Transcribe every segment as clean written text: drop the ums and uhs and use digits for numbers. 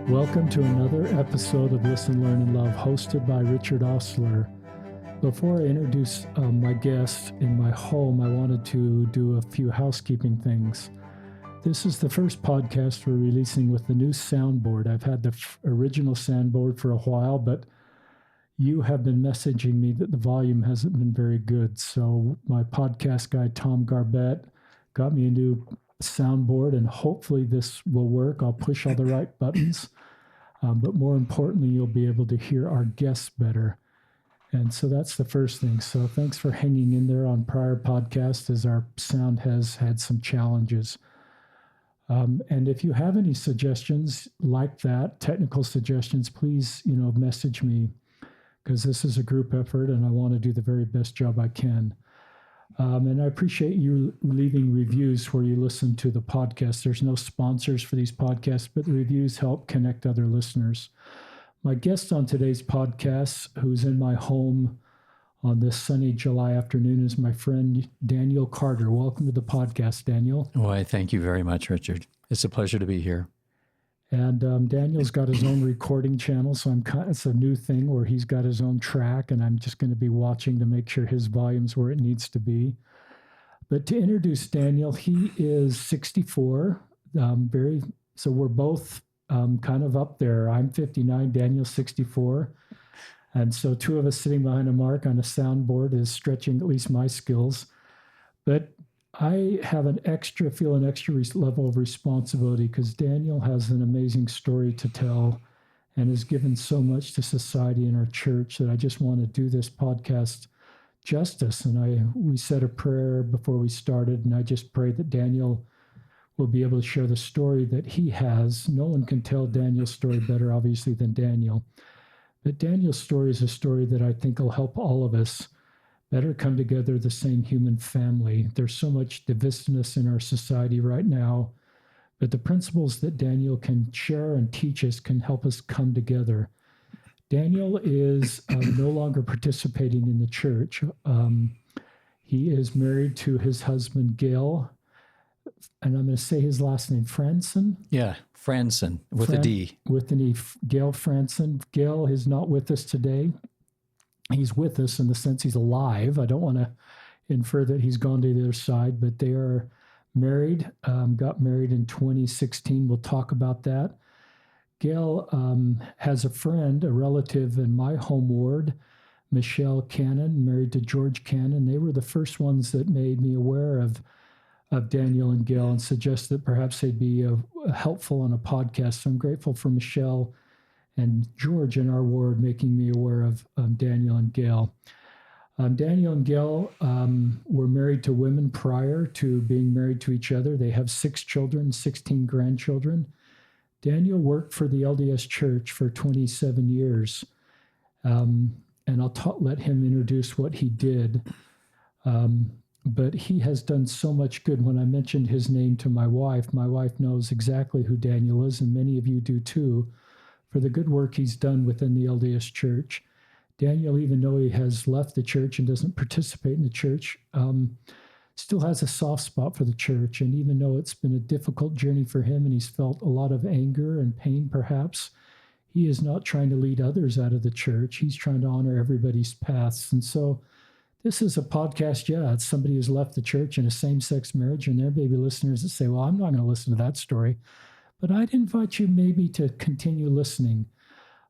Welcome to another episode of Listen, Learn, and Love, hosted by Richard Osler. Before I introduce my guest in my home, I wanted to do a few housekeeping things. This is the first podcast we're releasing with the new soundboard. I've had the original soundboard for a while, but you have been messaging me that the volume hasn't been very good. So my podcast guy, Tom Garbett, got me a new soundboard, and hopefully this will work. I'll push all the right buttons. But more importantly, you'll be able to hear our guests better. And so that's the first thing. So thanks for hanging in there on prior podcasts as our sound has had some challenges. And if you have any suggestions like that, technical suggestions, please, message me, because this is a group effort and I want to do the very best job I can. And I appreciate you leaving reviews where you listen to the podcast. There's no sponsors for these podcasts, but the reviews help connect other listeners. My guest on today's podcast, who's in my home on this sunny July afternoon, is my friend Daniel Carter. Welcome to the podcast, Daniel. Why, thank you very much, Richard. It's a pleasure to be here. And Daniel's got his own recording channel, so it's a new thing where he's got his own track, and I'm just going to be watching to make sure his volume's where it needs to be. But to introduce Daniel, he is 64. So we're both kind of up there. I'm 59, Daniel's 64. And so two of us sitting behind a mark on a soundboard is stretching at least my skills. But I have an extra level of responsibility because Daniel has an amazing story to tell and has given so much to society and our church that I just want to do this podcast justice. And we said a prayer before we started, and I just pray that Daniel will be able to share the story that he has. No one can tell Daniel's story better, obviously, than Daniel. But Daniel's story is a story that I think will help all of us better come together, the same human family. There's so much divisiveness in our society right now, but the principles that Daniel can share and teach us can help us come together. Daniel is no longer participating in the church. He is married to his husband, Gale, and I'm going to say his last name, Frandsen. Yeah, Frandsen, with a D. With an E, Gale Frandsen. Gale is not with us today. He's with us in the sense he's alive. I don't want to infer that he's gone to the other side, but they are married, got married in 2016. We'll talk about that. Gale has a friend, a relative in my home ward, Michelle Cannon, married to George Cannon. They were the first ones that made me aware of Daniel and Gale and suggested that perhaps they'd be helpful on a podcast. So I'm grateful for Michelle and George in our ward making me aware of Daniel and Gale. Daniel and Gale were married to women prior to being married to each other. They have 6 children, 16 grandchildren. Daniel worked for the LDS Church for 27 years. And I'll let him introduce what he did. But he has done so much good. When I mentioned his name to my wife knows exactly who Daniel is, and many of you do too, for the good work he's done within the LDS Church. Daniel, even though he has left the church and doesn't participate in the church, still has a soft spot for the church. And even though it's been a difficult journey for him and he's felt a lot of anger and pain perhaps, he is not trying to lead others out of the church. He's trying to honor everybody's paths. And so this is a podcast, it's somebody who's left the church in a same-sex marriage, and there may be listeners that say, well, I'm not going to listen to that story. But I'd invite you maybe to continue listening.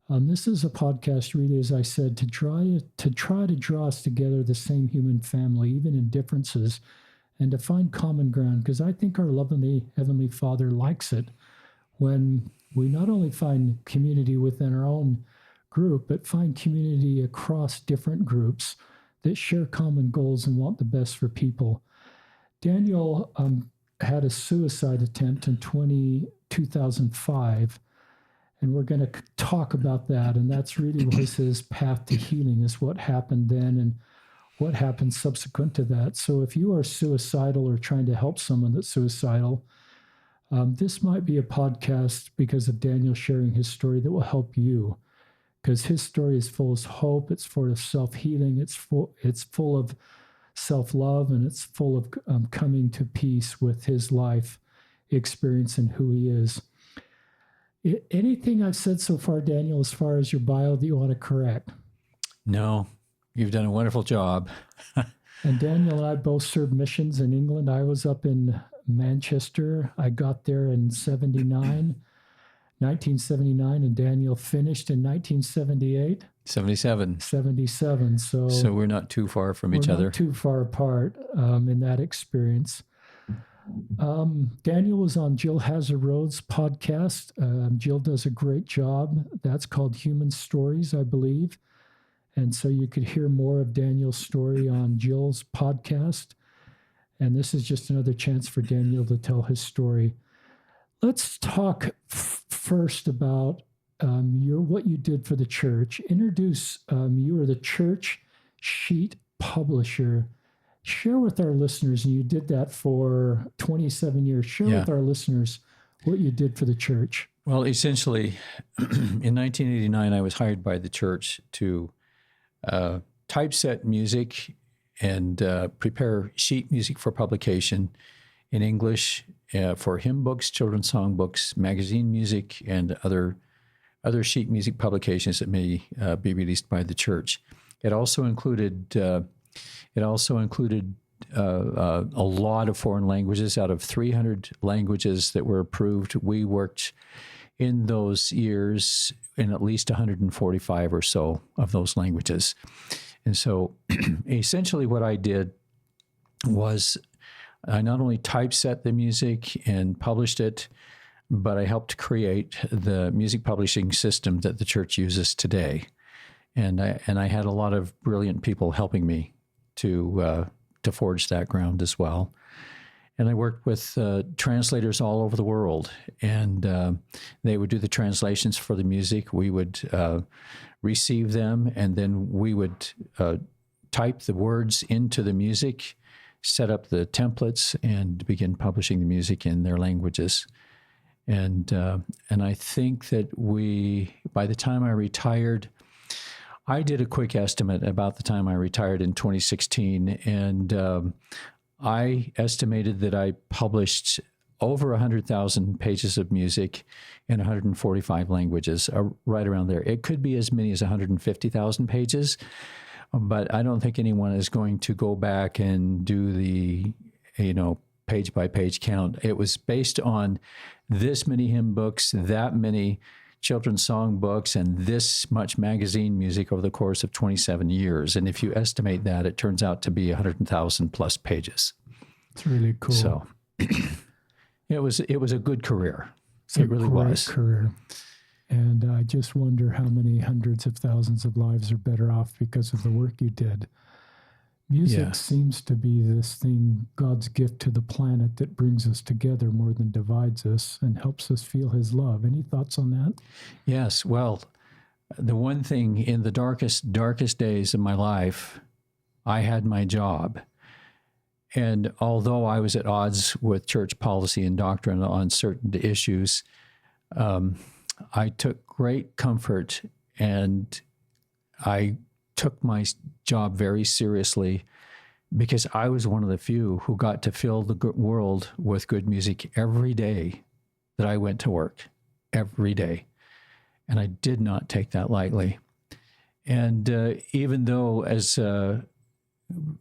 This is a podcast, really, as I said, to try to draw us together, the same human family, even in differences, and to find common ground, because I think our lovely Heavenly Father likes it when we not only find community within our own group, but find community across different groups that share common goals and want the best for people. Daniel had a suicide attempt in 2005, and we're going to talk about that. And that's really was his path to healing, is what happened then and what happened subsequent to that. So if you are suicidal or trying to help someone that's suicidal, this might be a podcast because of Daniel sharing his story that will help you, because his story is full of hope. It's full of self-healing. It's full of self-love, and it's full of coming to peace with his life experience and who he is. Anything I've said so far, Daniel, as far as your bio that you want to correct? No, you've done a wonderful job. And Daniel and I both served missions in England. I was up in Manchester. I got there in 1979, and Daniel finished in 1978. 77. 77. So we're not too far from each other. Not too far apart in that experience. Daniel was on Jill Hazard Rhodes' podcast. Jill does a great job. That's called Human Stories, I believe. And so you could hear more of Daniel's story on Jill's podcast. And this is just another chance for Daniel to tell his story. Let's talk first about what you did for the church. Introduce, you are the church sheet publisher. Share with our listeners, and you did that for 27 years. Share with our listeners what you did for the church. Well, essentially, in 1989, I was hired by the church to typeset music and prepare sheet music for publication in English for hymn books, children's song books, magazine music, and other sheet music publications that may be released by the church. It also included a lot of foreign languages. Out of 300 languages that were approved, we worked in those years in at least 145 or so of those languages. And so essentially what I did was I not only typeset the music and published it, but I helped create the music publishing system that the church uses today. And I had a lot of brilliant people helping me to forge that ground as well. And I worked with translators all over the world, and they would do the translations for the music. We would receive them, and then we would type the words into the music, set up the templates, and begin publishing the music in their languages. And I think that by the time I retired, I did a quick estimate about the time I retired in 2016, and I estimated that I published over 100,000 pages of music in 145 languages, right around there. It could be as many as 150,000 pages, but I don't think anyone is going to go back and do the, page by page count. It was based on this many hymn books, that many children's song books, and this much magazine music over the course of 27 years. And if you estimate that, it turns out to be 100,000 plus pages. It's really cool. So it was a good career. It really was. Career. And I just wonder how many hundreds of thousands of lives are better off because of the work you did. Music seems to be this thing, God's gift to the planet, that brings us together more than divides us and helps us feel his love. Any thoughts on that? Yes. Well, the one thing in the darkest days of my life, I had my job. And although I was at odds with church policy and doctrine on certain issues, I took great comfort, and I took my job very seriously because I was one of the few who got to fill the world with good music every day that I went to work, every day. And I did not take that lightly. And even though as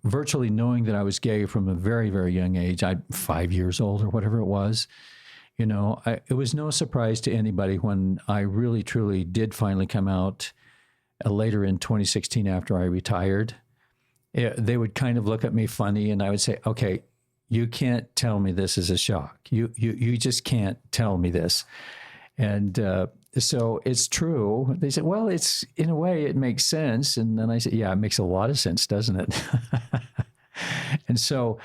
virtually knowing that I was gay from a very, very young age, I'm 5 years old or whatever it was, it was no surprise to anybody when I really, truly did finally come out later in 2016 after I retired. They would kind of look at me funny, and I would say, okay, you can't tell me this is a shock. You just can't tell me this. And so it's true. They said, well, it's in a way it makes sense. And then I said, yeah, it makes a lot of sense, doesn't it? And so,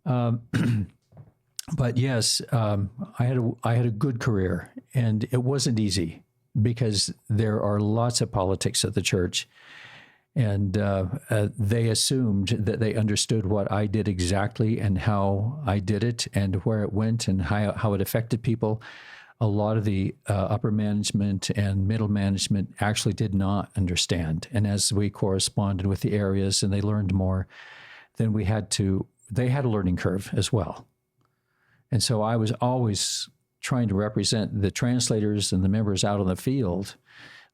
but yes, I had a good career, and it wasn't easy because there are lots of politics at the church. And they assumed that they understood what I did exactly and how I did it and where it went and how it affected people. A lot of the upper management and middle management actually did not understand. And as we corresponded with the areas and they learned more, then they had a learning curve as well. And so I was always trying to represent the translators and the members out on the field,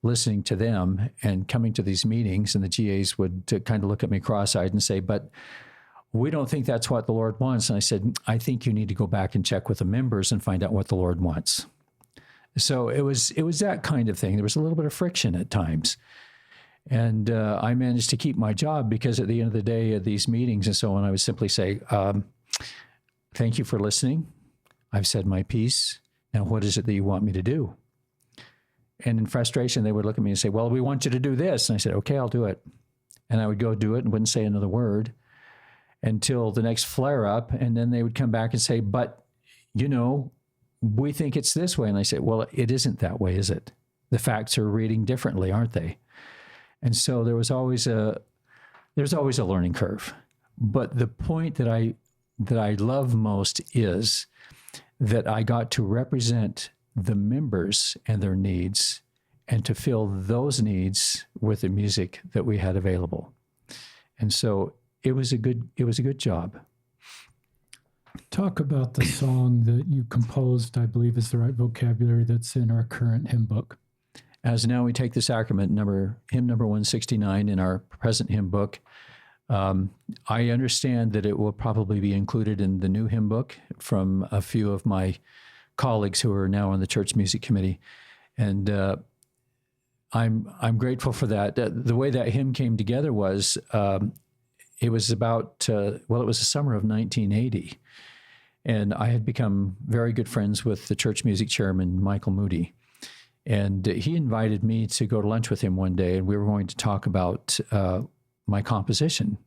listening to them and coming to these meetings, and the GAs would kind of look at me cross-eyed and say, but we don't think that's what the Lord wants. And I said, I think you need to go back and check with the members and find out what the Lord wants. So it was that kind of thing. There was a little bit of friction at times. And I managed to keep my job because at the end of the day at these meetings and so on, I would simply say, thank you for listening. I've said my piece. Now, what is it that you want me to do? And in frustration, they would look at me and say, well, we want you to do this. And I said, okay, I'll do it. And I would go do it and wouldn't say another word until the next flare up. And then they would come back and say, but, we think it's this way. And I said, well, it isn't that way, is it? The facts are reading differently, aren't they? And so there's always a learning curve. But the point that I love most is that I got to represent the members and their needs and to fill those needs with the music that we had available. And so it was a good job. Talk about the song that you composed, I believe is the right vocabulary, that's in our current hymn book. As now we take the Sacrament, hymn number 169 in our present hymn book. I understand that it will probably be included in the new hymn book from a few of my colleagues who are now on the church music committee. And I'm grateful for that. The way that hymn came together was, it was about, it was the summer of 1980. And I had become very good friends with the church music chairman, Michael Moody. And he invited me to go to lunch with him one day, and we were going to talk about my composition.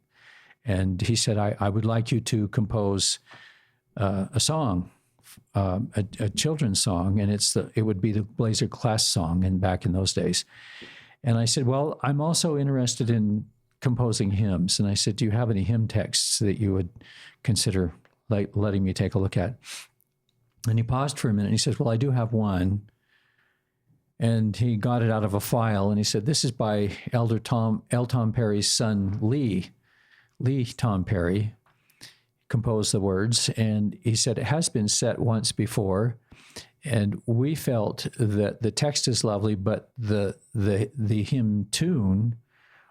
And he said, I would like you to compose a song, a children's song, and it would be the Blazer class song back in those days. And I said, well, I'm also interested in composing hymns. And I said, do you have any hymn texts that you would consider letting me take a look at? And he paused for a minute, and he says, well, I do have one. And he got it out of a file, and he said, this is by Elder Tom Perry's son, Lee Tom Perry, composed the words. And he said, it has been set once before, and we felt that the text is lovely, but the hymn tune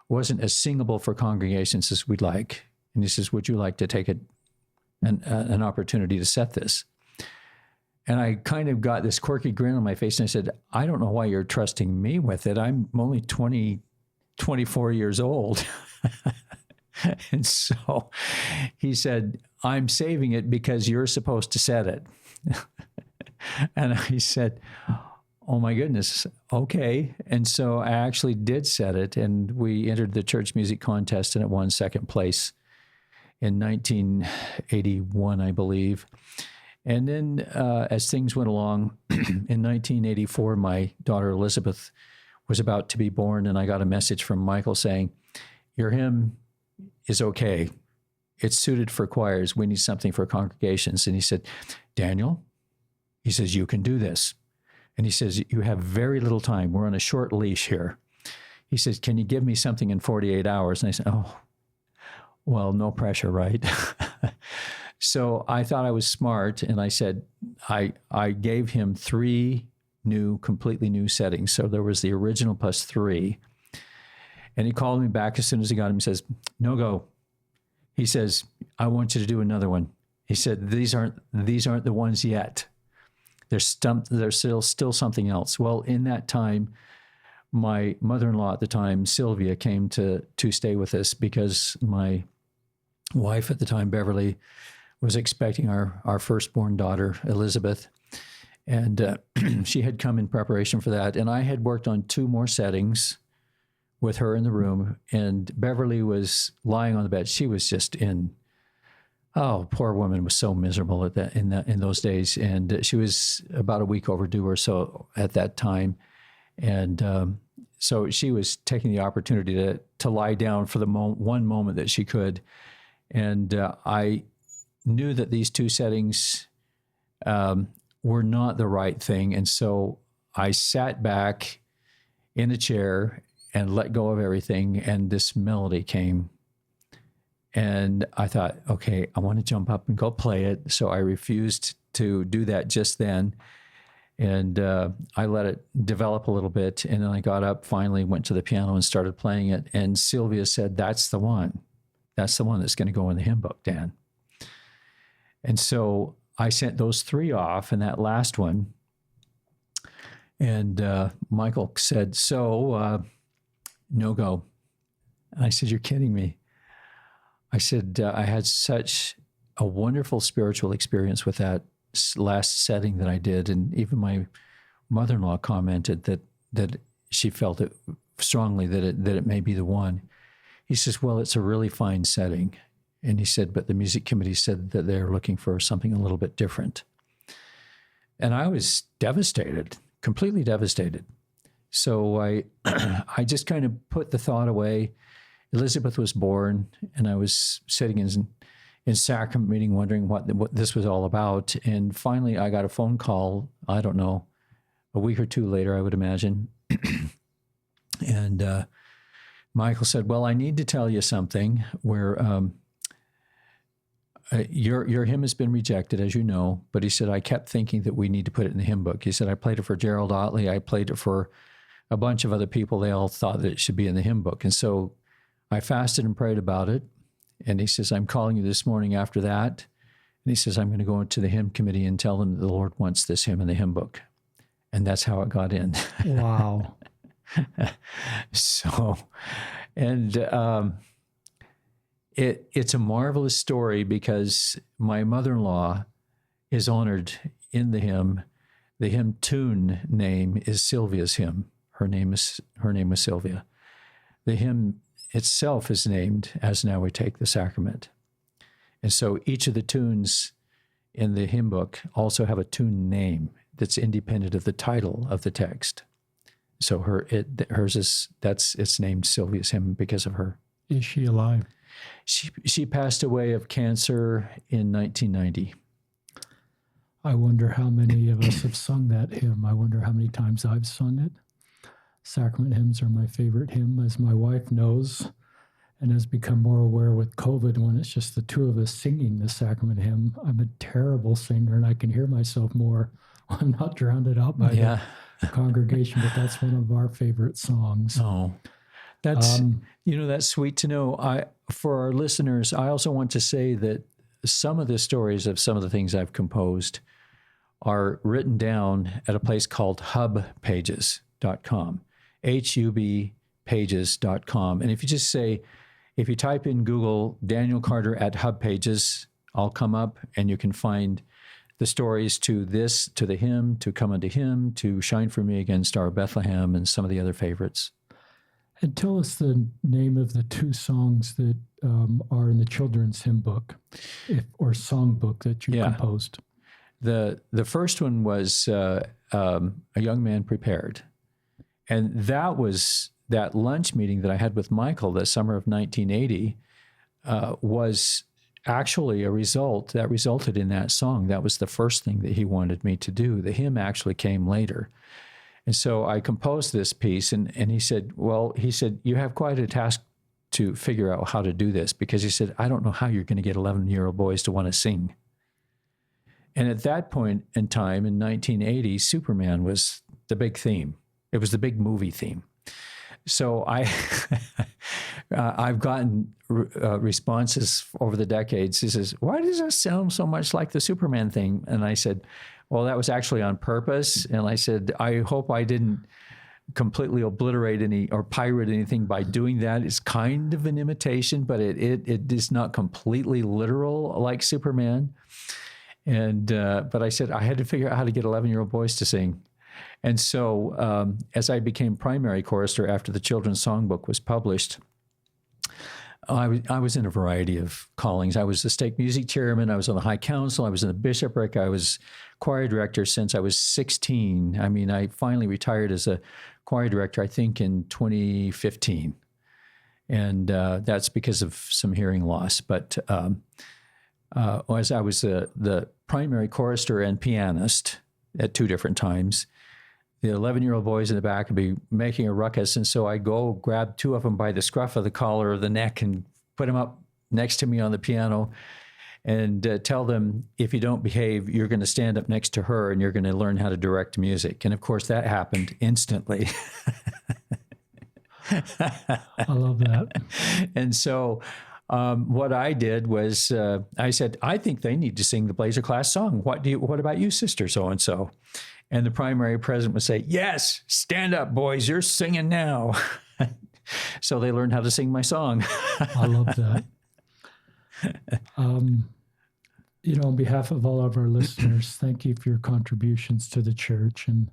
wasn't as singable for congregations as we'd like. And he says, would you like to take an opportunity to set this? And I kind of got this quirky grin on my face, and I said, I don't know why you're trusting me with it. I'm only 24 years old. And so he said, I'm saving it because you're supposed to set it. And I said, oh my goodness, okay. And so I actually did set it, and we entered the church music contest, and it won second place in 1981, I believe. And then as things went along, in 1984, my daughter Elizabeth was about to be born, and I got a message from Michael saying, your hymn is okay. It's suited for choirs. We need something for congregations. And he said, Daniel, he says, you can do this. And he says, you have very little time. We're on a short leash here. He says, can you give me something in 48 hours? And I said, oh, well, no pressure, right? So I thought I was smart, and I said, I gave him 3 completely new settings. So there was the original plus 3. And he called me back as soon as he got him. He says, no go. He says, I want you to do another one. He said, these aren't the ones yet. There's still something else. Well, in that time, my mother-in-law at the time, Sylvia, came to stay with us because my wife at the time, Beverly, was expecting our firstborn daughter, Elizabeth. And she had come in preparation for that. And I had worked on 2 more settings with her in the room. And Beverly was lying on the bed. She was just poor woman was so miserable in those days. And she was about a week overdue or so at that time. And so she was taking the opportunity to lie down for the one moment that she could. And I knew that these 2 settings were not the right thing. And so I sat back in a chair and let go of everything, and this melody came. And I thought, okay, I want to jump up and go play it. So I refused to do that just then. And I let it develop a little bit. And then I got up, finally went to the piano and started playing it. And Sylvia said, that's the one. That's the one that's going to go in the hymn book, Dan. And so I sent those 3 off, and that last one. And Michael said, so no go. And I said, you're kidding me. I said, I had such a wonderful spiritual experience with that last setting that I did. And even my mother-in-law commented that she felt it strongly that it may be the one. He says, well, it's a really fine setting. And he said, but the music committee said that they're looking for something a little bit different. And I was devastated, completely devastated. So I just kind of put the thought away. Elizabeth was born, and I was sitting in Sacrament meeting wondering what this was all about. And finally, I got a phone call, I don't know, a week or 2 later, I would imagine. And Michael said, well, I need to tell you something where your hymn has been rejected, as you know. But he said, I kept thinking that we need to put it in the hymn book. He said, I played it for Gerald Otley. I played it for a bunch of other people. They all thought that it should be in the hymn book. And so I fasted and prayed about it. And he says, I'm calling you this morning after that. And he says, I'm going to go into the hymn committee and tell them that the Lord wants this hymn in the hymn book. And that's how it got in. Wow. So, and it's a marvelous story because my mother-in-law is honored in the hymn. The hymn tune name is Sylvia's hymn. Her name was Sylvia. The hymn itself is named As Now We Take the Sacrament. And so each of the tunes in the hymn book also have a tune name that's independent of the title of the text. So it's named Sylvia's hymn because of her. Is she alive? She passed away of cancer in 1990. I wonder how many of us have sung that hymn. I wonder how many times I've sung it. Sacrament hymns are my favorite hymn, as my wife knows, and has become more aware with COVID when it's just the 2 of us singing the sacrament hymn. I'm a terrible singer, and I can hear myself more. I'm not drowned out by the congregation, but that's one of our favorite songs. Oh, that's that's sweet to know. For our listeners, I also want to say that some of the stories of some of the things I've composed are written down at a place called hubpages.com, hubpages.com. And if you type in Google Daniel Carter at Hub Pages, I'll come up and you can find the stories to the hymn, to Come Unto Him, to Shine For Me Again, Star of Bethlehem, and some of the other favorites. And tell us the name of the 2 songs that are in the children's hymn book or song book that you composed. The first one was A Young Man Prepared. And that was that lunch meeting that I had with Michael the summer of 1980 was actually a result that resulted in that song. That was the first thing that he wanted me to do. The hymn actually came later. And so I composed this piece, and he said, you have quite a task to figure out how to do this, because he said, I don't know how you're going to get 11-year-old boys to want to sing. And at that point in time, in 1980, Superman was the big theme. It was the big movie theme. So I've gotten responses over the decades. He says, why does that sound so much like the Superman thing? And I said, well, that was actually on purpose. And I said, I hope I didn't completely obliterate or pirate anything by doing that. It's kind of an imitation, but it is not completely literal like Superman. And but I said I had to figure out how to get 11-year-old boys to sing. And so as I became primary chorister after the children's songbook was published, I was in a variety of callings. I was the stake music chairman. I was on the high council. I was in the bishopric. I was choir director since I was 16. I mean, I finally retired as a choir director, I think, in 2015. And that's because of some hearing loss. But as I was the primary chorister and pianist at 2 different times, the 11-year-old boys in the back would be making a ruckus. And so I go grab 2 of them by the scruff of the collar or the neck and put them up next to me on the piano. and tell them, if you don't behave, you're going to stand up next to her and you're going to learn how to direct music. And of course, that happened instantly. I love that. And so what I did was I said, I think they need to sing the Blazer class song. What about you, sister so-and-so? And the primary president would say, yes, stand up, boys, you're singing now. So they learned how to sing my song. I love that. On behalf of all of our listeners, thank you for your contributions to the church. And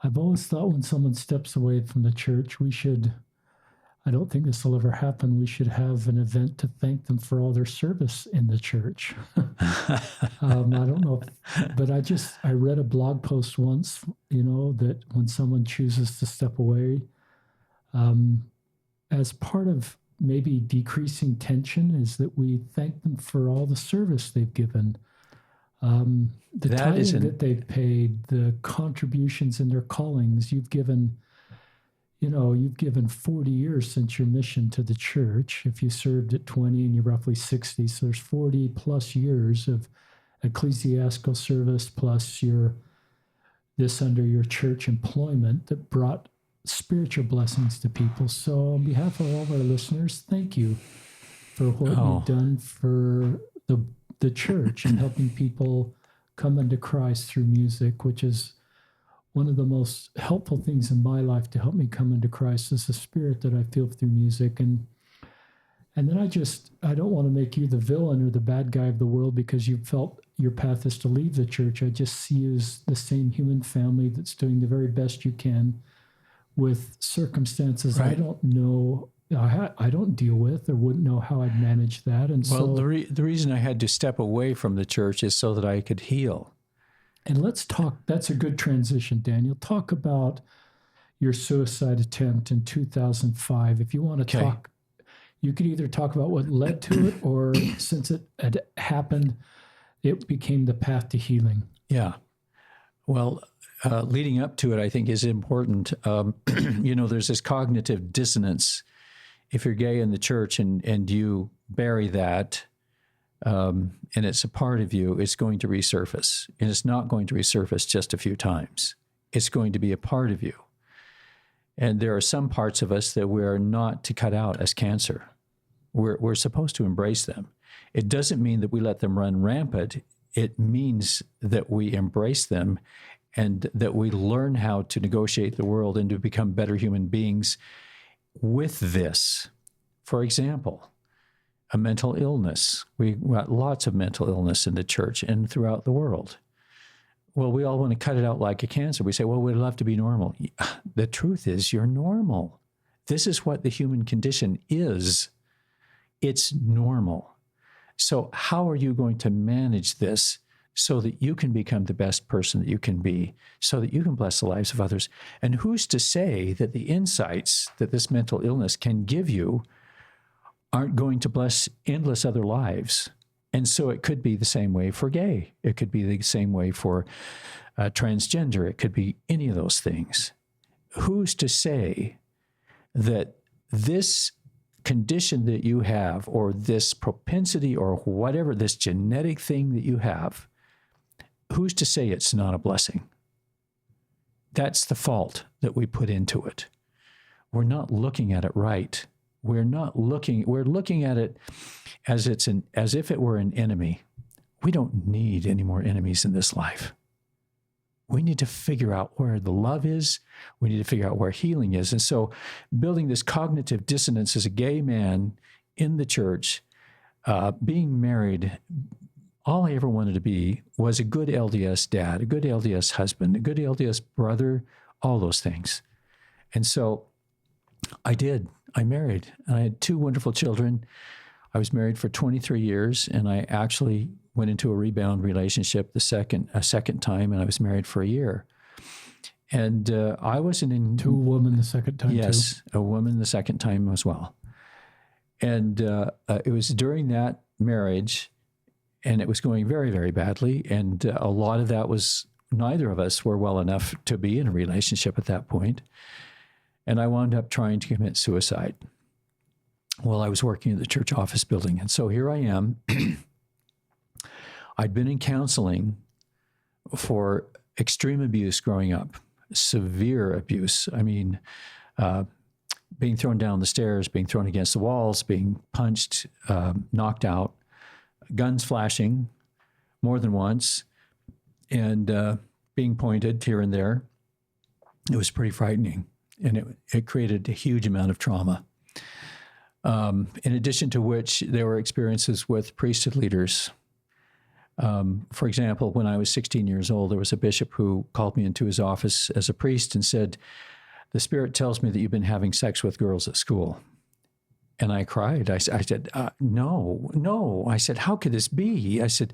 I've always thought when someone steps away from the church, I don't think this will ever happen, we should have an event to thank them for all their service in the church. I don't know, but I read a blog post once, that when someone chooses to step away, as part of maybe decreasing tension, is that we thank them for all the service they've given. The tithing that they've paid, the contributions in their callings. You've given 40 years since your mission to the church. If you served at 20 and you're roughly 60, so there's 40 plus years of ecclesiastical service plus this under your church employment that brought spiritual blessings to people. So on behalf of all of our listeners, thank you for what you've done for the church and helping people come into Christ through music, which is one of the most helpful things in my life to help me come into Christ, is the spirit that I feel through music. And then I don't want to make you the villain or the bad guy of the world because you felt your path is to leave the church. I just see you as the same human family that's doing the very best you can with circumstances I don't know, I don't deal with, or wouldn't know how I'd manage that. And the reason I had to step away from the church is so that I could heal. And let's talk, that's a good transition, Daniel. Talk about your suicide attempt in 2005. If you want to talk, you could either talk about what led to it, or since it had happened, it became the path to healing. Yeah. Well, leading up to it, I think, is important. There's this cognitive dissonance. If you're gay in the church and you bury that, and it's a part of you, it's going to resurface. And it's not going to resurface just a few times. It's going to be a part of you. And there are some parts of us that we're not to cut out as cancer. We're supposed to embrace them. It doesn't mean that we let them run rampant. It means that we embrace them and that we learn how to negotiate the world and to become better human beings with this. For example, a mental illness. We got lots of mental illness in the church and throughout the world. Well, we all want to cut it out like a cancer. We say, well, we'd love to be normal. The truth is, you're normal. This is what the human condition is. It's normal. So how are you going to manage this so that you can become the best person that you can be, so that you can bless the lives of others? And who's to say that the insights that this mental illness can give you aren't going to bless endless other lives? And so it could be the same way for gay. It could be the same way for transgender. It could be any of those things. Who's to say that this condition that you have, or this propensity, or whatever, this genetic thing that you have, who's to say it's not a blessing? That's the fault that we put into it. We're not looking at it right. We're looking at it as if it were an enemy. We don't need any more enemies in this life. We need to figure out where the love is. We need to figure out where healing is. And so building this cognitive dissonance as a gay man in the church, being married, all I ever wanted to be was a good LDS dad, a good LDS husband, a good LDS brother, all those things. And so I did. I married, and I had 2 wonderful children. I was married for 23 years, and I actually went into a rebound relationship a second time, and I was married for a year. And I wasn't in... To a woman the second time, yes, a woman the second time as well. And it was during that marriage, and it was going very, very badly, and a lot of that was, neither of us were well enough to be in a relationship at that point. And I wound up trying to commit suicide while I was working at the church office building. And so here I am I'd been in counseling for extreme abuse growing up, severe abuse. I mean, being thrown down the stairs, being thrown against the walls, being punched, knocked out, guns flashing more than once, and being pointed here and there. It was pretty frightening, and it created a huge amount of trauma. In addition to which, there were experiences with priesthood leaders. For example, when I was 16 years old, there was a bishop who called me into his office as a priest and said, "The Spirit tells me that you've been having sex with girls at school." And I cried. I said, no. I said, "How could this be?" I said,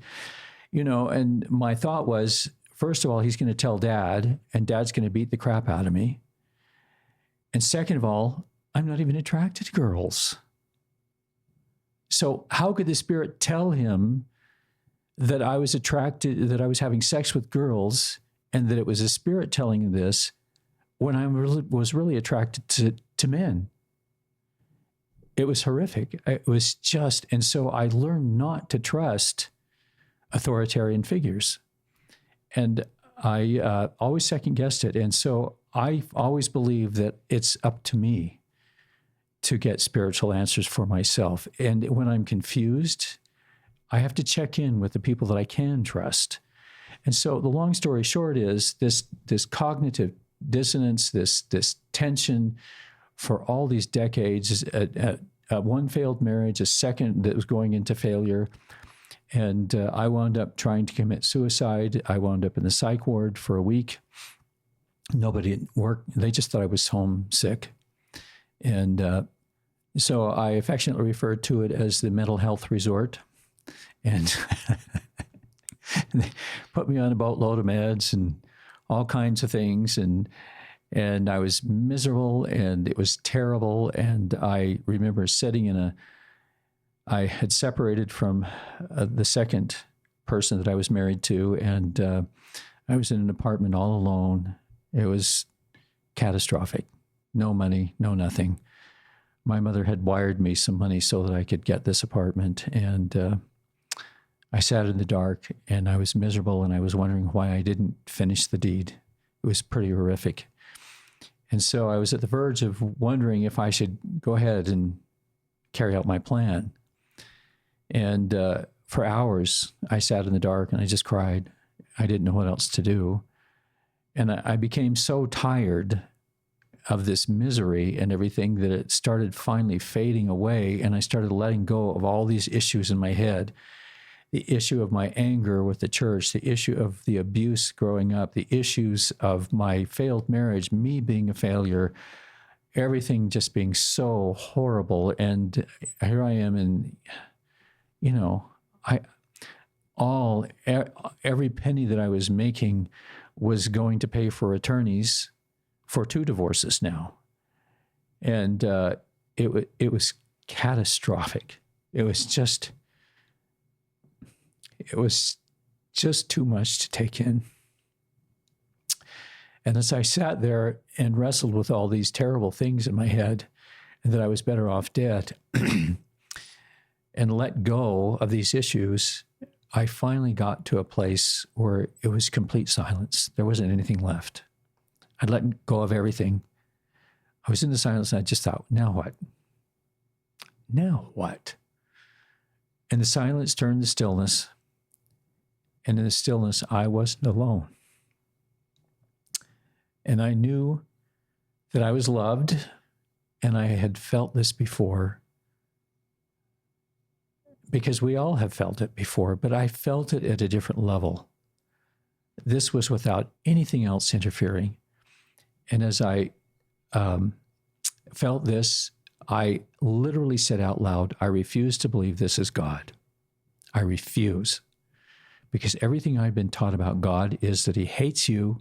and my thought was, first of all, he's going to tell Dad, and Dad's going to beat the crap out of me. And second of all, I'm not even attracted to girls. So how could the Spirit tell him that I was attracted, that I was having sex with girls, and that it was the Spirit telling him this when I was really attracted to men? It was horrific. It was just, and so I learned not to trust authoritarian figures. And I always second-guessed it. And so I always believe that it's up to me to get spiritual answers for myself. And when I'm confused, I have to check in with the people that I can trust. And so the long story short is this cognitive dissonance, this tension for all these decades, one failed marriage, a second that was going into failure. And I wound up trying to commit suicide. I wound up in the psych ward for a week. Nobody at work, they just thought I was homesick. And so I affectionately referred to it as the mental health resort. And they put me on a boatload of meds and all kinds of things. And I was miserable, and it was terrible. And I remember sitting I had separated from the second person that I was married to, and I was in an apartment all alone. It was catastrophic. No money, no nothing. My mother had wired me some money so that I could get this apartment, and I sat in the dark, and I was miserable, and I was wondering why I didn't finish the deed. It was pretty horrific. And so I was at the verge of wondering if I should go ahead and carry out my plan. And for hours, I sat in the dark and I just cried. I didn't know what else to do. And I became so tired of this misery and everything that it started finally fading away. And I started letting go of all these issues in my head. The issue of my anger with the church, the issue of the abuse growing up, the issues of my failed marriage, me being a failure, everything just being so horrible. And here I am, and every penny that I was making was going to pay for attorneys for 2 divorces now. And it was catastrophic. It was just too much to take in. And as I sat there and wrestled with all these terrible things in my head, and that I was better off dead, and let go of these issues, I finally got to a place where it was complete silence. There wasn't anything left. I'd let go of everything. I was in the silence, and I just thought, now what? Now what? And the silence turned to stillness. And in the stillness, I wasn't alone. And I knew that I was loved, and I had felt this before, because we all have felt it before, but I felt it at a different level. This was without anything else interfering. And as I felt this, I literally said out loud, I refuse to believe this is God. I refuse. Because everything I've been taught about God is that he hates you,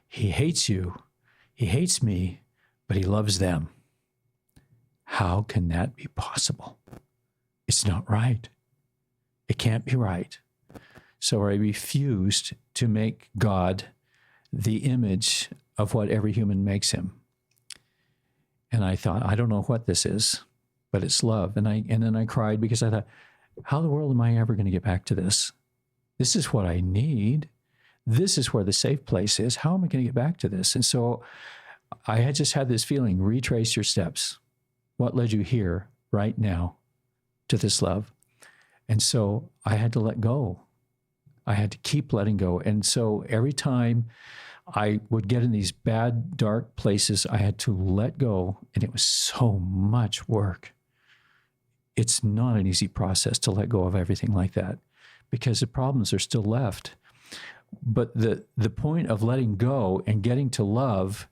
he hates me, but he loves them. How can that be possible? It's not right. It can't be right. So I refused to make God the image of what every human makes him. And I thought, I don't know what this is, but it's love. And then I cried because I thought, how in the world am I ever going to get back to this? This is what I need. This is where the safe place is. How am I going to get back to this? And so I had just had this feeling, retrace your steps. What led you here right now to this love? And so I had to let go. I had to keep letting go. And so every time I would get in these bad, dark places, I had to let go. And it was so much work. It's not an easy process to let go of everything like that because the problems are still left. But the point of letting go and getting to love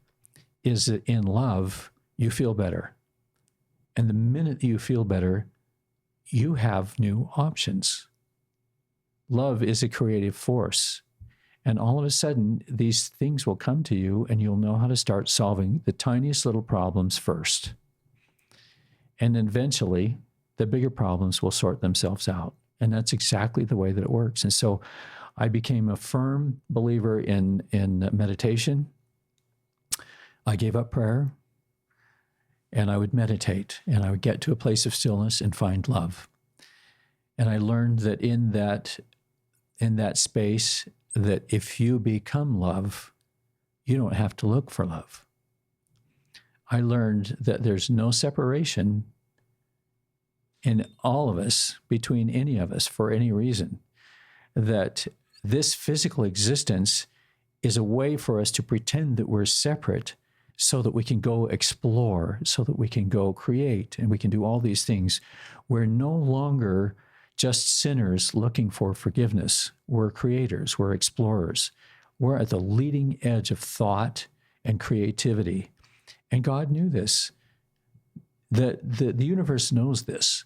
is that in love, you feel better. And the minute you feel better, you have new options. Love is a creative force. And all of a sudden, these things will come to you and you'll know how to start solving the tiniest little problems first. And then eventually, the bigger problems will sort themselves out. And that's exactly the way that it works. And so I became a firm believer in meditation. I gave up prayer. And I would meditate, and I would get to a place of stillness and find love. And I learned that in that space, that if you become love, you don't have to look for love. I learned that there's no separation in all of us, between any of us, for any reason, that this physical existence is a way for us to pretend that we're separate so that we can go explore, so that we can go create, and we can do all these things. We're no longer just sinners looking for forgiveness. We're creators, we're explorers. We're at the leading edge of thought and creativity. And God knew this. The universe knows this.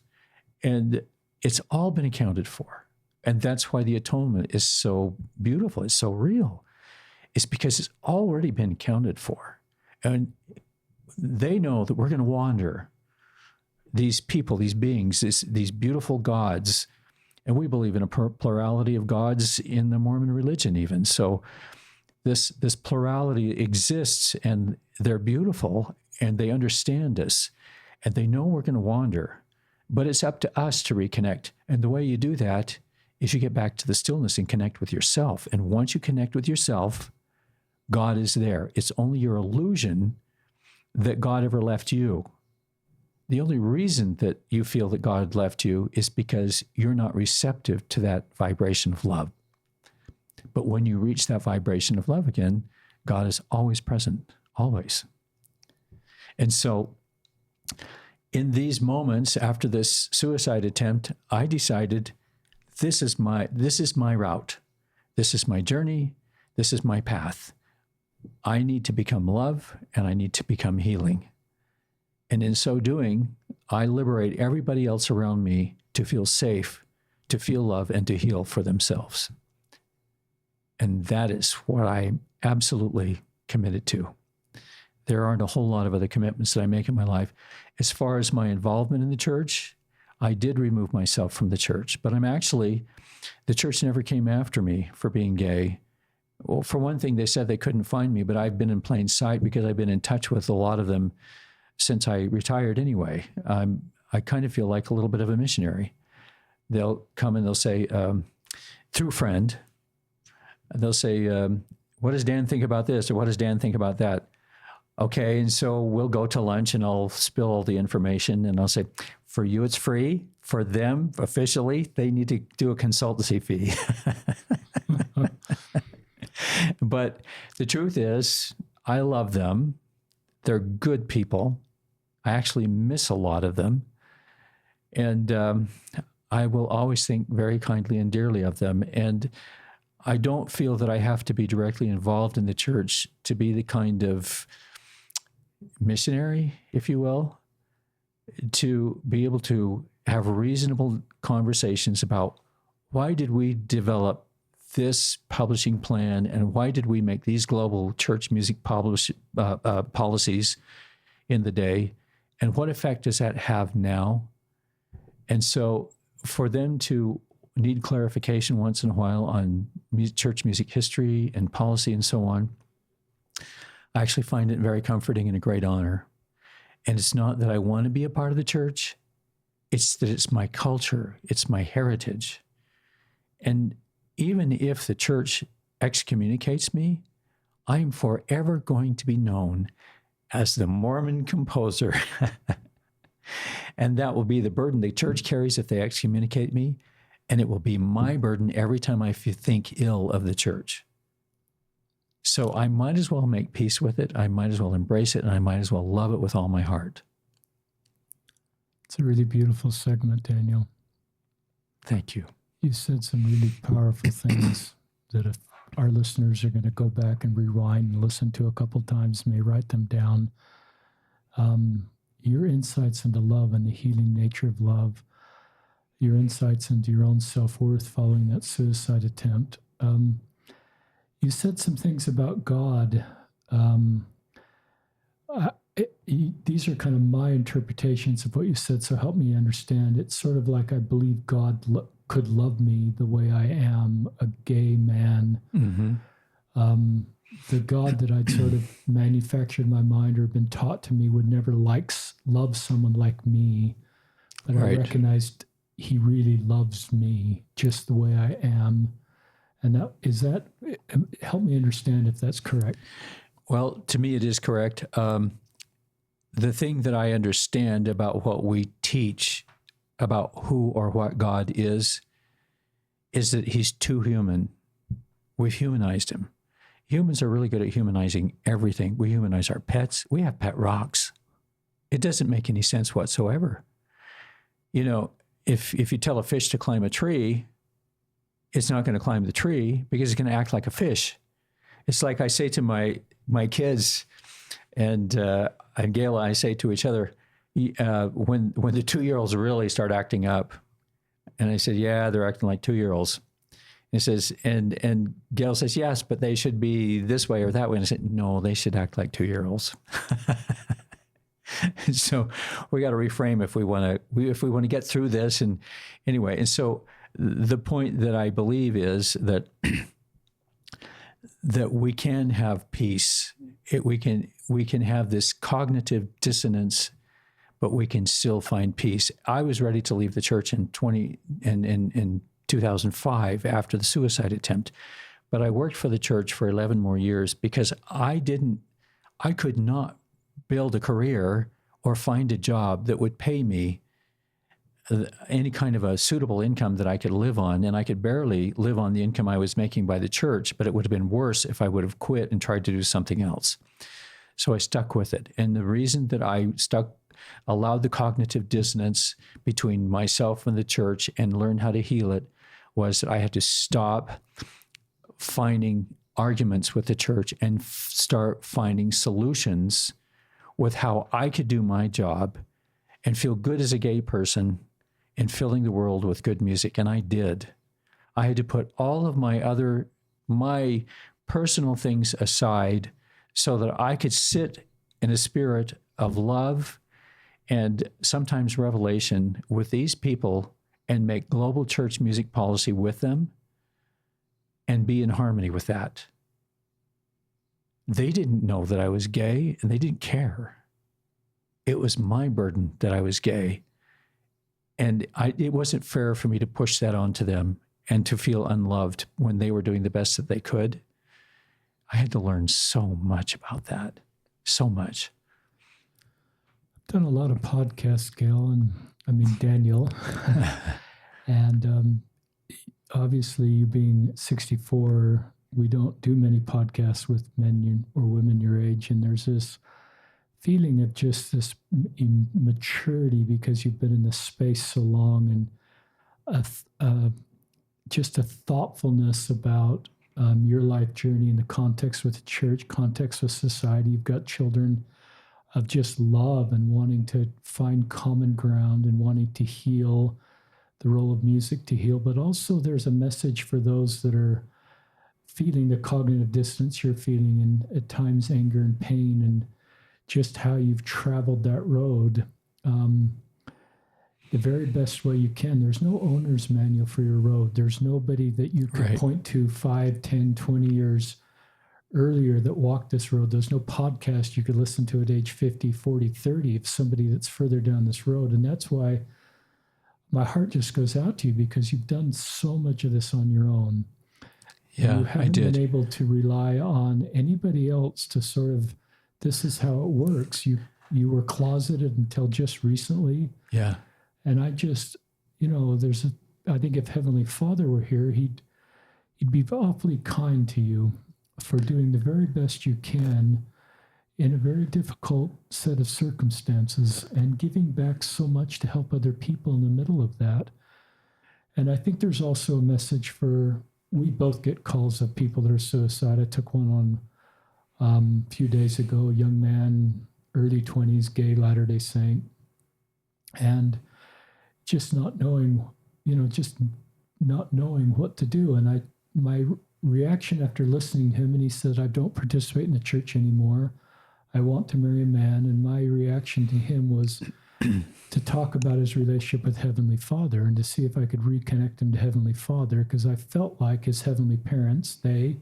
And it's all been accounted for. And that's why the atonement is so beautiful, it's so real. It's because it's already been accounted for. And they know that we're going to wander. These people, these beings, these beautiful gods, and we believe in a plurality of gods in the Mormon religion even. So this plurality exists, and they're beautiful, and they understand us, and they know we're going to wander. But it's up to us to reconnect. And the way you do that is you get back to the stillness and connect with yourself. And once you connect with yourself, God is there. It's only your illusion that God ever left you. The only reason that you feel that God left you is because you're not receptive to that vibration of love. But when you reach that vibration of love again, God is always present, always. And so in these moments after this suicide attempt, I decided this is my route. This is my journey. This is my path. I need to become love, and I need to become healing. And in so doing, I liberate everybody else around me to feel safe, to feel love, and to heal for themselves. And that is what I'm absolutely committed to. There aren't a whole lot of other commitments that I make in my life. As far as my involvement in the church, I did remove myself from the church, but the church never came after me for being gay. Well, for one thing, they said they couldn't find me, but I've been in plain sight because I've been in touch with a lot of them since I retired anyway. I kind of feel like a little bit of a missionary. They'll come and they'll say, through friend, they'll say, what does Dan think about this? Or what does Dan think about that? Okay, and so we'll go to lunch and I'll spill all the information and I'll say, for you, it's free. For them, officially, they need to do a consultancy fee. But the truth is, I love them. They're good people. I actually miss a lot of them. And I will always think very kindly and dearly of them. And I don't feel that I have to be directly involved in the church to be the kind of missionary, if you will, to be able to have reasonable conversations about why did we develop this publishing plan and why did we make these global church music policies in the day, and what effect does that have now? And so for them to need clarification once in a while on church music history and policy and so on, I actually find it very comforting and a great honor. And it's not that I want to be a part of the church, it's that it's my culture, it's my heritage. And even if the church excommunicates me, I'm forever going to be known as the Mormon composer. And that will be the burden the church carries if they excommunicate me. And it will be my burden every time I think ill of the church. So I might as well make peace with it. I might as well embrace it. And I might as well love it with all my heart. It's a really beautiful segment, Daniel. Thank you. You said some really powerful things that if our listeners are going to go back and rewind and listen to a couple times, may write them down. Your insights into love and the healing nature of love, your insights into your own self-worth following that suicide attempt. You said some things about God. These are kind of my interpretations of what you said, so help me understand. It's sort of like I believe God could love me the way I am, a gay man. Mm-hmm. The God that I'd sort of manufactured in my mind or been taught to me would never love someone like me. But right. I recognized he really loves me just the way I am. And help me understand if that's correct. Well, to me, it is correct. The thing that I understand about what we teach about who or what God is that he's too human. We've humanized him. Humans are really good at humanizing everything. We humanize our pets. We have pet rocks. It doesn't make any sense whatsoever. You know, if you tell a fish to climb a tree, it's not going to climb the tree because it's going to act like a fish. It's like I say to my kids, and Gale and I say to each other, when the 2-year-olds really start acting up, and I said, yeah, they're acting like 2-year-olds. And he says, and Gale says, yes, but they should be this way or that way. And I said, no, they should act like 2-year-olds. So we got to reframe if we want to get through this. And anyway, and so the point that I believe is that we can have peace. We can have this cognitive dissonance, but we can still find peace. I was ready to leave the church in 2005 after the suicide attempt, but I worked for the church for 11 more years because I could not build a career or find a job that would pay me any kind of a suitable income that I could live on. And I could barely live on the income I was making by the church, but it would have been worse if I would have quit and tried to do something else. So I stuck with it. And the reason that I allowed the cognitive dissonance between myself and the church and learned how to heal it was that I had to stop finding arguments with the church and start finding solutions with how I could do my job and feel good as a gay person in filling the world with good music. And I did. I had to put all of my personal things aside so that I could sit in a spirit of love and sometimes revelation with these people and make global church music policy with them and be in harmony with that. They didn't know that I was gay and they didn't care. It was my burden that I was gay. And it wasn't fair for me to push that onto them and to feel unloved when they were doing the best that they could. I had to learn so much about that, so much. I've done a lot of podcasts, Gale, Daniel. And obviously, you being 64, we don't do many podcasts with men or women your age. And there's this feeling of just this maturity because you've been in this space so long, and just a thoughtfulness about your life journey in the context with the church, context with society. You've got children of just love and wanting to find common ground and wanting to heal, the role of music to heal. But also there's a message for those that are feeling the cognitive dissonance you're feeling, and at times anger and pain, and just how you've traveled that road the very best way you can. There's no owner's manual for your road. There's nobody that you could point to 5, 10, 20 years earlier that walked this road. There's no podcast you could listen to at age 50, 40, 30 of somebody that's further down this road. And that's why my heart just goes out to you, because you've done so much of this on your own. Yeah, You I haven't did. been able to rely on anybody else to sort of, this is how it works. You were closeted until just recently. Yeah. And I just, I think if Heavenly Father were here, he'd be awfully kind to you for doing the very best you can in a very difficult set of circumstances and giving back so much to help other people in the middle of that. And I think there's also a message we both get calls of people that are suicide. I took one on a few days ago, a young man, early 20s, gay Latter-day Saint, and just not knowing what to do. And my reaction after listening to him, and he said, I don't participate in the church anymore. I want to marry a man. And my reaction to him was to talk about his relationship with Heavenly Father and to see if I could reconnect him to Heavenly Father, because I felt like his heavenly parents, they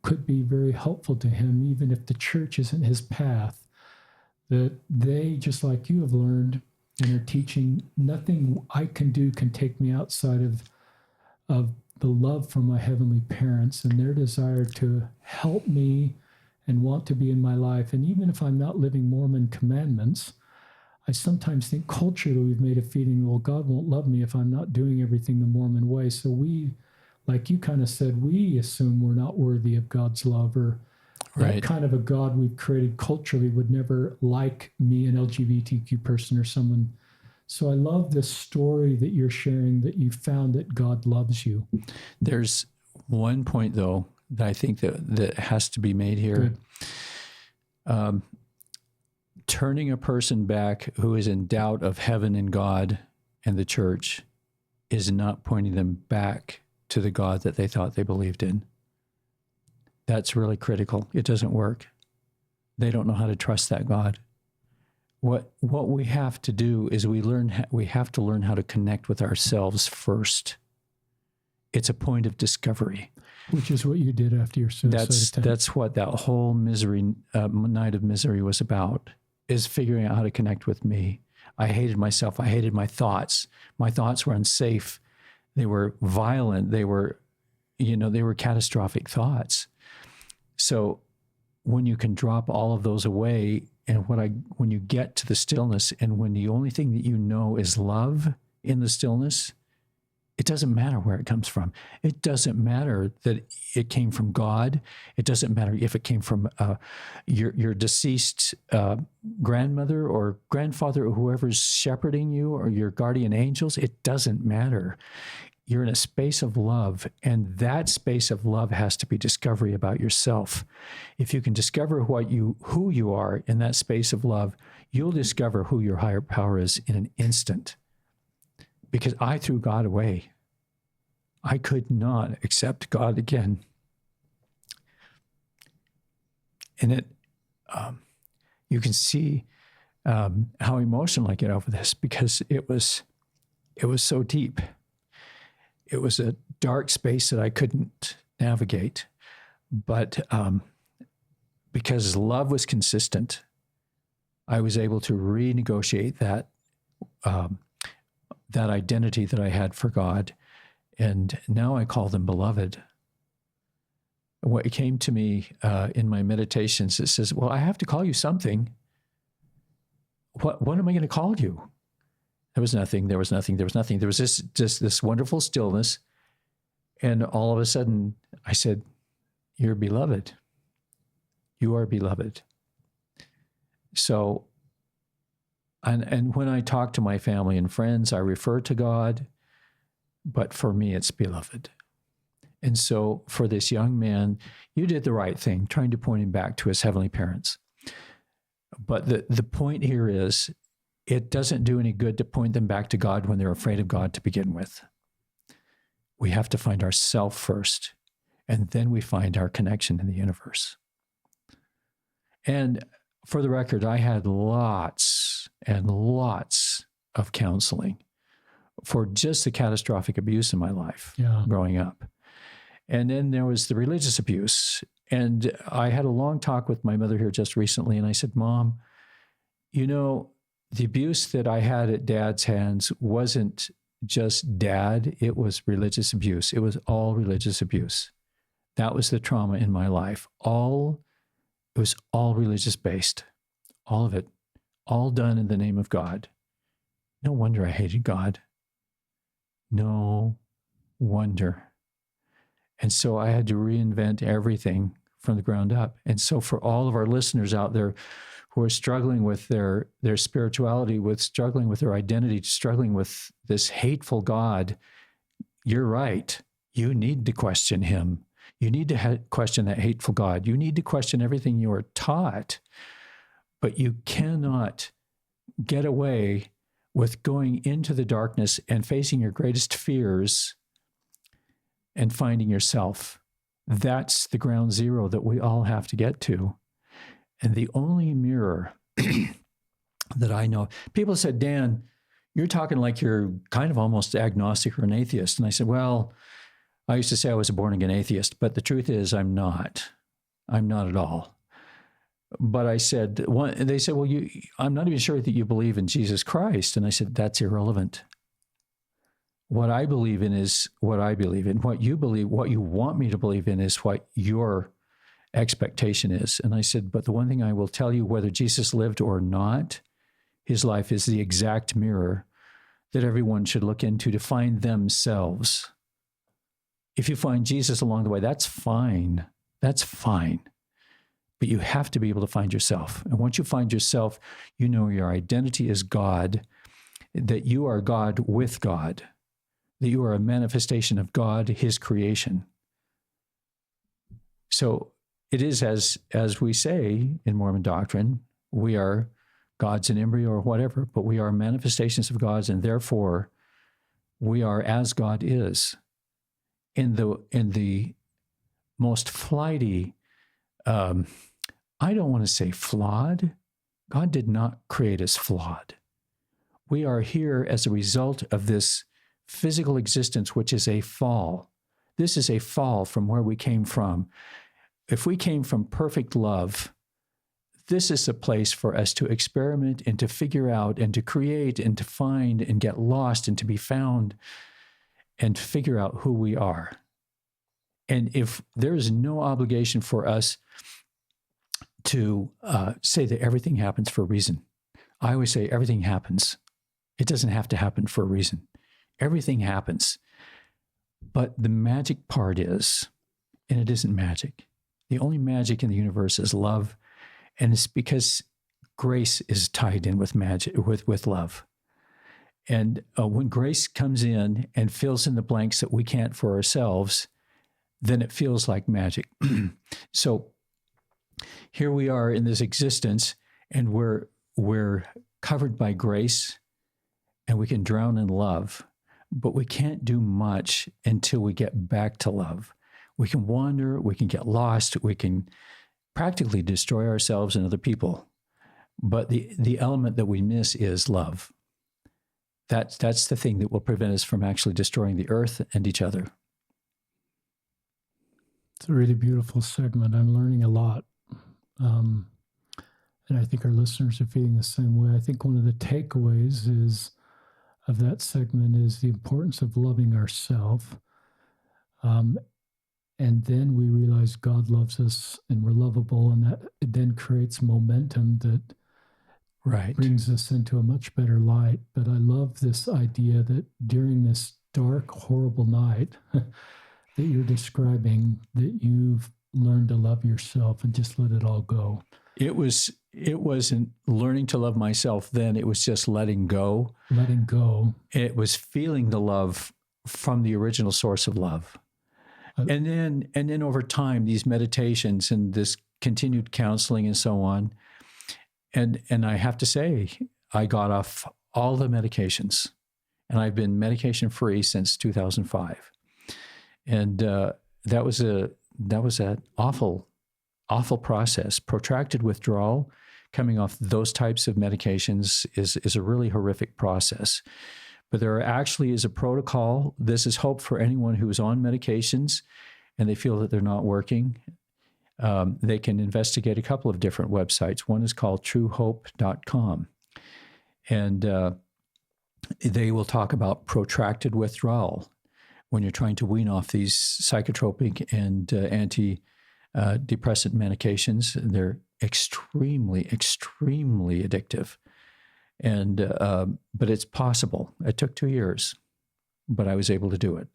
could be very helpful to him, even if the church isn't his path, that they, just like you have learned and are teaching, nothing I can do can take me outside of the love from my heavenly parents and their desire to help me and want to be in my life. And even if I'm not living Mormon commandments, I sometimes think culturally we've made a feeling, well, God won't love me if I'm not doing everything the Mormon way. So we, like you kind of said, we assume we're not worthy of God's love, or that kind of a God we've created culturally would never like me, an LGBTQ person or someone. So I love this story that you're sharing, that you found that God loves you. There's one point, though, that I think that has to be made here. Turning a person back who is in doubt of heaven and God and the church is not pointing them back to the God that they thought they believed in. That's really critical. It doesn't work. They don't know how to trust that God. What we have to do is we have to learn how to connect with ourselves first. It's a point of discovery. Which is what you did after your suicide attempt. That's what that whole night of misery was about, is figuring out how to connect with me. I hated myself. I hated my thoughts. My thoughts were unsafe. They were violent. They were catastrophic thoughts. So when you can drop all of those away, and when you get to the stillness, and when the only thing that you know is love in the stillness, it doesn't matter where it comes from. It doesn't matter that it came from God. It doesn't matter if it came from your deceased grandmother or grandfather or whoever's shepherding you, or your guardian angels. It doesn't matter. You're in a space of love, and that space of love has to be discovery about yourself. If you can discover who you are in that space of love, you'll discover who your higher power is in an instant. Because I threw God away. I could not accept God again. And you can see how emotional I get over this, because it was so deep. It was a dark space that I couldn't navigate. But because love was consistent, I was able to renegotiate that identity that I had for God. And now I call them beloved. What came to me in my meditations, it says, well, I have to call you something. What am I going to call you? There was nothing. There was just this wonderful stillness. And all of a sudden I said, you're beloved. You are beloved. So, and when I talk to my family and friends, I refer to God, but for me, it's beloved. And so for this young man, you did the right thing, trying to point him back to his heavenly parents. But the point here is, it doesn't do any good to point them back to God when they're afraid of God to begin with. We have to find ourselves first, and then we find our connection in the universe. And for the record, I had lots and lots of counseling for just the catastrophic abuse in my life growing up. And then there was the religious abuse. And I had a long talk with my mother here just recently, and I said, Mom, the abuse that I had at Dad's hands wasn't just Dad, it was religious abuse. It was all religious abuse. That was the trauma in my life. It was all religious based, all of it, all done in the name of God. No wonder I hated God. No wonder. And so I had to reinvent everything from the ground up. And so for all of our listeners out there who are struggling with their spirituality, struggling with their identity, struggling with this hateful God, you're right. You need to question him. You need to question that hateful God. You need to question everything you are taught. But you cannot get away with going into the darkness and facing your greatest fears and finding yourself. That's the ground zero that we all have to get to. And the only mirror that I know, people said, Dan, you're talking like you're kind of almost agnostic or an atheist. And I said, well, I used to say I was a born-again atheist, but the truth is I'm not. I'm not at all. But I said, they said, well, I'm not even sure that you believe in Jesus Christ. And I said, that's irrelevant. What I believe in is what I believe in. What you believe, what you want me to believe in is what your expectation is. And I said, but the one thing I will tell you, whether Jesus lived or not, his life is the exact mirror that everyone should look into to find themselves. If you find Jesus along the way, that's fine. That's fine. But you have to be able to find yourself. And once you find yourself, you know your identity is God, that you are God with God, that you are a manifestation of God, his creation. So it is as we say in Mormon doctrine, we are gods in embryo or whatever, but we are manifestations of gods, and therefore we are as God is. In the most flighty, I don't want to say flawed. God did not create us flawed. We are here as a result of this physical existence, which is a fall. This is a fall from where we came from. If we came from perfect love, this is a place for us to experiment and to figure out and to create and to find and get lost and to be found and figure out who we are. And if there is no obligation for us to say that everything happens for a reason. I always say everything happens. It doesn't have to happen for a reason. Everything happens. But the magic part is, and it isn't magic, the only magic in the universe is love. And it's because grace is tied in with magic, with love. And when grace comes in and fills in the blanks that we can't for ourselves, then it feels like magic. So here we are in this existence, and we're covered by grace, and we can drown in love, but we can't do much until we get back to love. We can wander, we can get lost, we can practically destroy ourselves and other people. But the element that we miss is love. That's the thing that will prevent us from actually destroying the earth and each other. It's a really beautiful segment. I'm learning a lot. And I think our listeners are feeling the same way. I think one of the takeaways of that segment is the importance of loving ourselves. And then we realize God loves us and we're lovable, and that it then creates momentum that brings us into a much better light. But I love this idea that during this dark, horrible night that you're describing, that you've learned to love yourself and just let it all go. It wasn't learning to love myself then. It was just letting go. Letting go. It was feeling the love from the original source of love. And then over time, these meditations and this continued counseling and so on. And I have to say, I got off all the medications, and I've been medication free since 2005. And that was an awful process. Protracted withdrawal coming off those types of medications is a really horrific process. But there actually is a protocol. This is hope for anyone who is on medications and they feel that they're not working. They can investigate a couple of different websites. One is called truehope.com. And they will talk about protracted withdrawal. when you're trying to wean off these psychotropic and antidepressant medications. They're extremely, extremely addictive. And but it's possible. It took 2 years, but I was able to do it.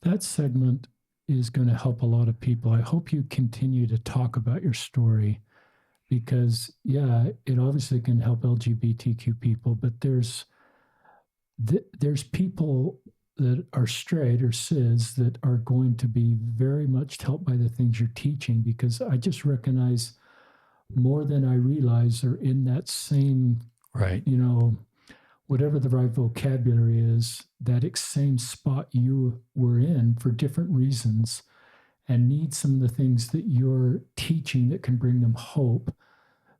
That segment is going to help a lot of people. I hope you continue to talk about your story because, yeah, it obviously can help LGBTQ people, but there's people that are straight or cis that are going to be very much helped by the things you're teaching, because I just recognize more than I realize are in that same, right, whatever the right vocabulary is, that same spot you were in for different reasons, and need some of the things that you're teaching that can bring them hope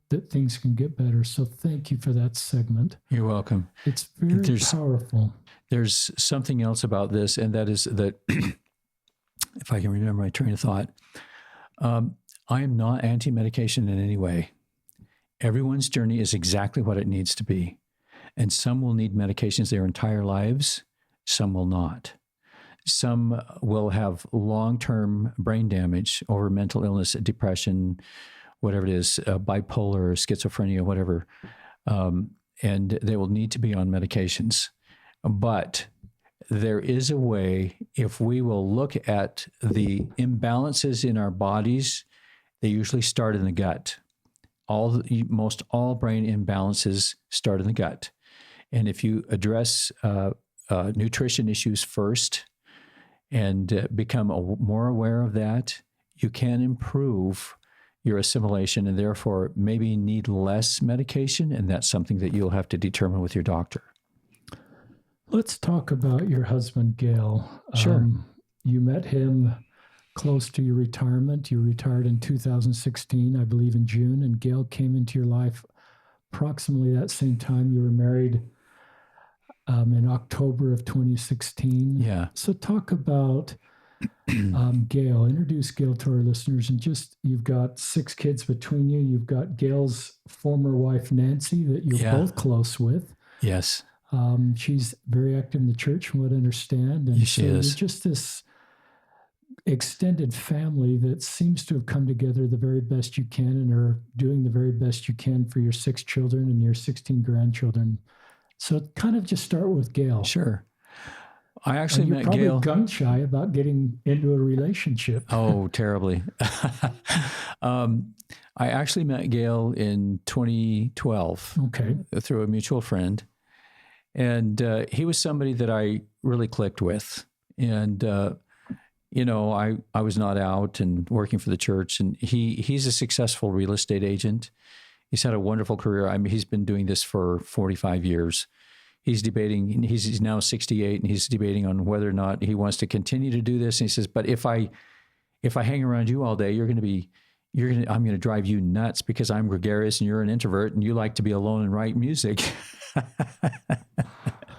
that things can get better. So thank you for that segment. You're welcome. It's very powerful. There's something else about this, and that is that, if I can remember my train of thought, I am not anti-medication in any way. Everyone's journey is exactly what it needs to be. And some will need medications their entire lives. Some will not. Some will have long-term brain damage over mental illness, depression, whatever it is, bipolar, schizophrenia, whatever. And they will need to be on medications. But there is a way, if we will look at the imbalances in our bodies, they usually start in the gut. Most all brain imbalances start in the gut. And if you address nutrition issues first and become more aware of that, you can improve your assimilation and therefore maybe need less medication. And that's something that you'll have to determine with your doctor. Let's talk about your husband, Gale. Sure. You met him close to your retirement. You retired in 2016, I believe in June, and Gale came into your life approximately that same time. You were married in October of 2016. Yeah. So talk about Gale. Introduce Gale to our listeners. And you've got 6 kids between you. You've got Gale's former wife, Nancy, that you're both close with. Yes. She's very active in the church, from what I understand. And yes, she is. You're just this extended family that seems to have come together the very best you can and are doing the very best you can for your 6 children and your 16 grandchildren. So kind of just start with Gale. Sure. I actually met Gale. You're probably gun shy about getting into a relationship. Oh, terribly. I actually met Gale in 2012. Okay. Through a mutual friend. And he was somebody that I really clicked with. And, I was not out and working for the church. And he's a successful real estate agent. He's had a wonderful career. I mean, he's been doing this for 45 years. He's debating, he's now 68, and he's debating on whether or not he wants to continue to do this. And he says, but if I hang around you all day, I'm going to drive you nuts because I'm gregarious and you're an introvert and you like to be alone and write music.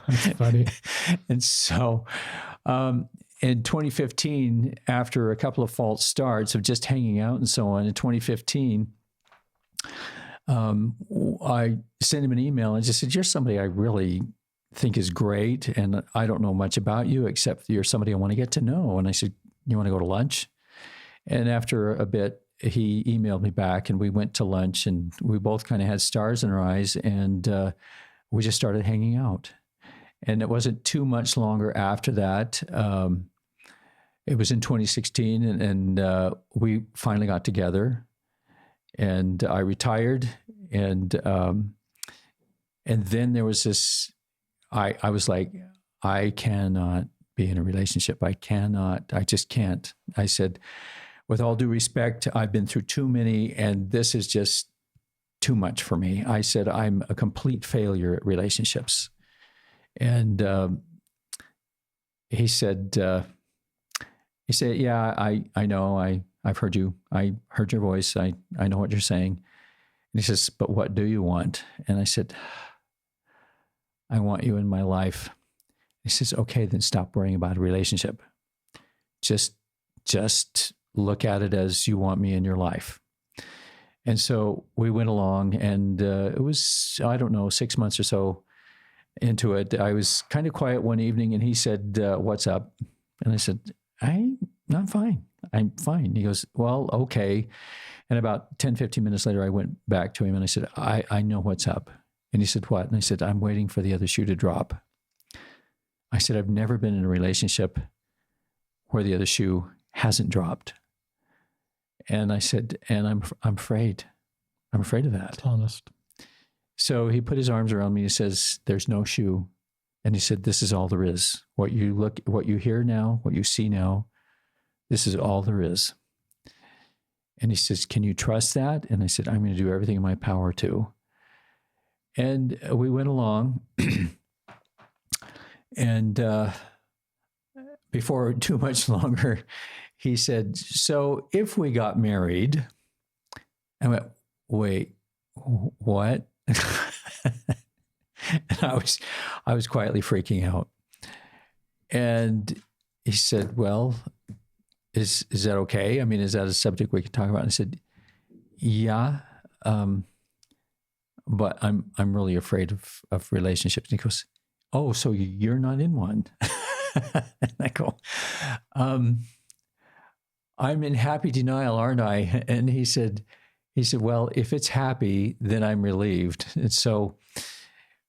That's funny. And so, in 2015, after a couple of false starts of just hanging out and so on, in 2015, I sent him an email and just said, you're somebody I really think is great. And I don't know much about you, except you're somebody I want to get to know. And I said, you want to go to lunch? And after a bit, he emailed me back and we went to lunch and we both kind of had stars in our eyes and we just started hanging out. And it wasn't too much longer after that. It was in 2016 and we finally got together. And I retired, and then there was this. I was like, I cannot be in a relationship. I just can't. I said, with all due respect, I've been through too many, and this is just too much for me. I said, I'm a complete failure at relationships. And he said, yeah, I know. I've heard you. I heard your voice. I know what you're saying. And he says, but what do you want? And I said, I want you in my life. He says, okay, then stop worrying about a relationship. Just look at it as you want me in your life. And so we went along and it was, I don't know, 6 months or so. into it. I was kind of quiet one evening, and he said, "What's up?" And I said, "I'm fine. I'm fine." He goes, "Well, okay." And about 10, 15 minutes later, I went back to him and I said, I know what's up. And he said, "What?" And I said, "I'm waiting for the other shoe to drop." I said, "I've never been in a relationship where the other shoe hasn't dropped." And I said, "And I'm afraid. I'm afraid of that." It's honest. So he put his arms around me. He says, "There's no shoe." And he said, "This is all there is. What you hear now, what you see now, this is all there is." And he says, "Can you trust that?" And I said, "I'm going to do everything in my power to." And we went along. And before too much longer, he said, "So if we got married," I went, "Wait, what?" And I was quietly freaking out. And he said, "Well, is that okay? I mean, is that a subject we can talk about?" And I said, "Yeah, but I'm really afraid of relationships." And he goes, "Oh, so you're not in one?" And I go, "I'm in happy denial, aren't I?" And he said, "Well, if it's happy, then I'm relieved." And so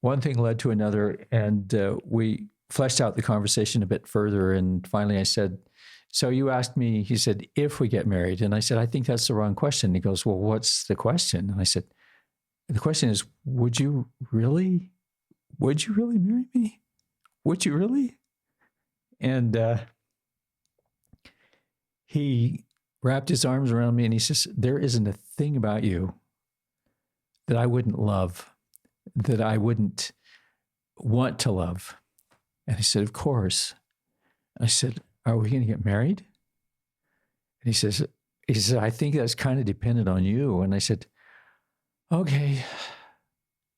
one thing led to another, and we fleshed out the conversation a bit further. And finally I said, "So you asked me," he said, "if we get married." And I said, "I think that's the wrong question." And he goes, "Well, what's the question?" And I said, "The question is, would you really marry me? Would you really?" And he wrapped his arms around me and he says, "There isn't a thing about you that I wouldn't love, that I wouldn't want to love." And he said, "Of course." I said, "Are we going to get married?" And he says, "I think that's kind of dependent on you." And I said, "Okay."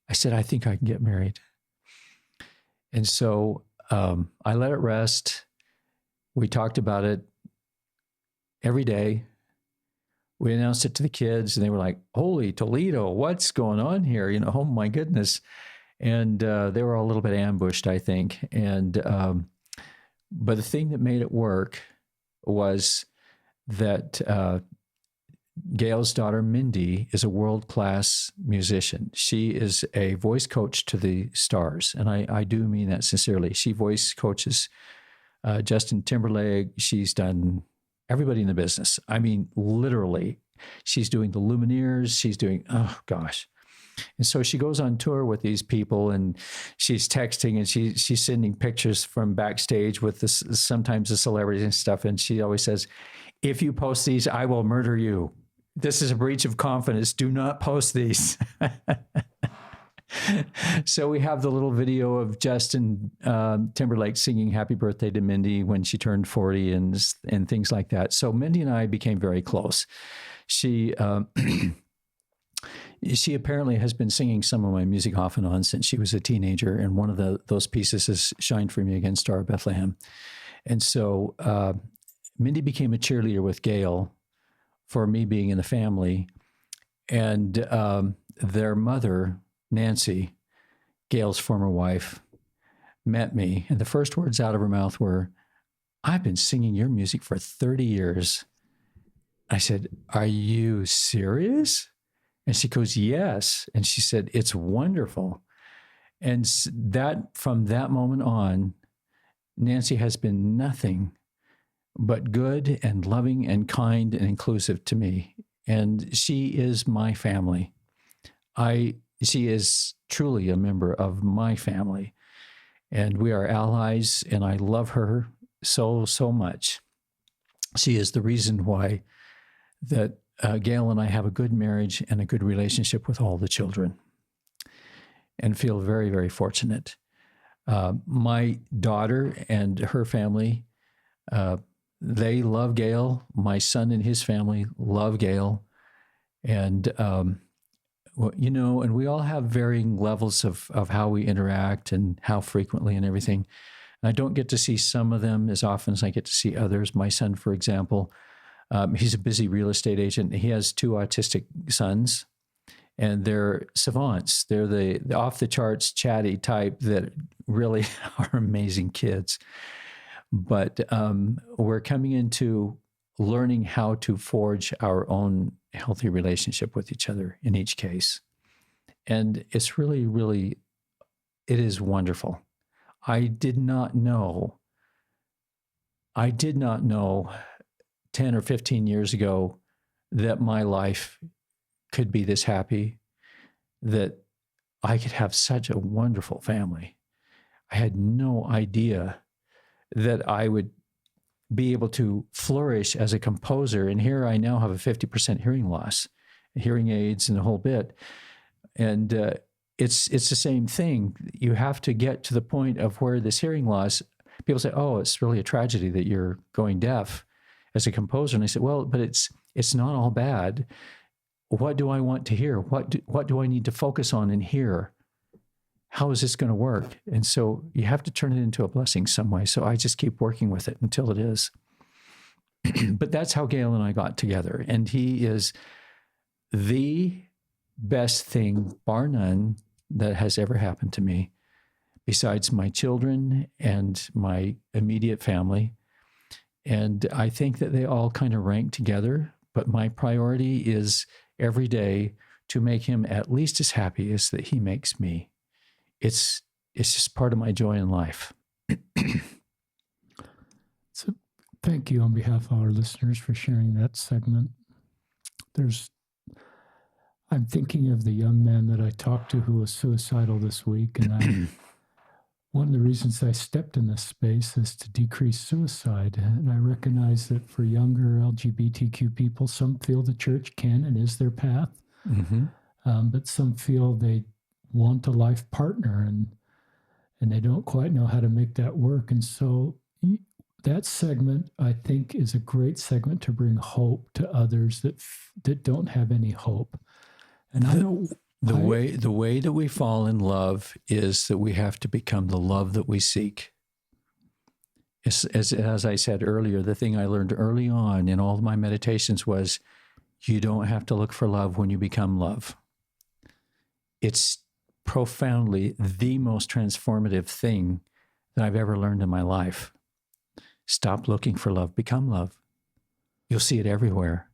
I said, "I think I can get married." And so I let it rest. We talked about it every day. We announced it to the kids and they were like, "Holy Toledo, what's going on here? You know, oh my goodness." And they were all a little bit ambushed, I think. And, but the thing that made it work was that Gale's daughter, Mindy, is a world-class musician. She is a voice coach to the stars. And I do mean that sincerely. She voice coaches Justin Timberlake. She's done everybody in the business. I mean, literally, she's doing the Lumineers. She's doing, oh gosh. And so she goes on tour with these people and she's texting and she's sending pictures from backstage with sometimes the celebrities and stuff. And she always says, "If you post these, I will murder you. This is a breach of confidence. Do not post these." So we have the little video of Justin Timberlake singing "Happy Birthday" to Mindy when she turned 40 and things like that. So Mindy and I became very close. She apparently has been singing some of my music off and on since she was a teenager. And one of those pieces is "Shine for Me Again, Star of Bethlehem." And so Mindy became a cheerleader with Gale for me being in the family. And their mother, Nancy, Gale's former wife, met me. And the first words out of her mouth were, "I've been singing your music for 30 years. I said, "Are you serious?" And she goes, "Yes." And she said, "It's wonderful." And that from that moment on, Nancy has been nothing but good and loving and kind and inclusive to me. And she is my family. She is truly a member of my family. And we are allies, and I love her so, so much. She is the reason why that Gale and I have a good marriage and a good relationship with all the children and feel very, very fortunate. My daughter and her family, they love Gale. My son and his family love Gale. And, you know, and we all have varying levels of how we interact and how frequently and everything. And I don't get to see some of them as often as I get to see others. My son, for example, he's a busy real estate agent. He has 2 autistic sons. and they're savants. They're the off the charts chatty type that really are amazing kids. But we're coming into learning how to forge our own healthy relationship with each other in each case. And it's really, really, it is wonderful. I did not know 10 or 15 years ago that my life could be this happy, that I could have such a wonderful family. I had no idea that I would be able to flourish as a composer. And here I now have a 50% hearing loss, hearing aids and the whole bit. And it's the same thing. You have to get to the point of where this hearing loss, people say, oh, it's really a tragedy that you're going deaf as a composer. And I said, well, but it's not all bad. What do I want to hear? What do I need to focus on and hear? How is this going to work? And so you have to turn it into a blessing some way. So I just keep working with it until it is. But that's how Gale and I got together. And he is the best thing, bar none, that has ever happened to me, besides my children and my immediate family. And I think that they all kind of rank together. But my priority is every day to make him at least as happy as that he makes me. It's just part of my joy in life. So thank you on behalf of our listeners for sharing that segment. I'm thinking of the young man that I talked to who was suicidal this week. And one of the reasons I stepped in this space is to decrease suicide. And I recognize that for younger LGBTQ people, some feel the church can and is their path. Mm-hmm. But some feel they want a life partner and they don't quite know how to make that work. And so that segment, I think, is a great segment to bring hope to others that don't have any hope. And the way that we fall in love is that we have to become the love that we seek. As I said earlier, the thing I learned early on in all of my meditations was you don't have to look for love when you become love. It's profoundly the most transformative thing that I've ever learned in my life. Stop looking for love, become love. You'll see it everywhere.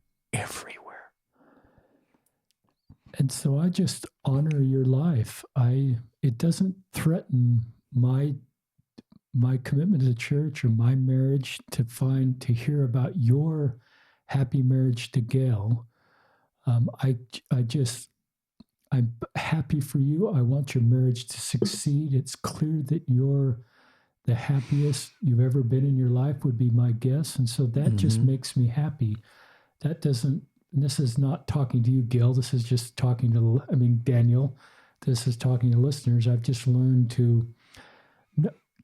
And so I just honor your life. It doesn't threaten my commitment to the church or my marriage to hear about your happy marriage to Gale. I'm happy for you. I want your marriage to succeed. It's clear that you're the happiest you've ever been in your life, would be my guess. And so that just makes me happy. This is not talking to you, Gale. This is just talking to, Daniel. This is talking to listeners. I've just learned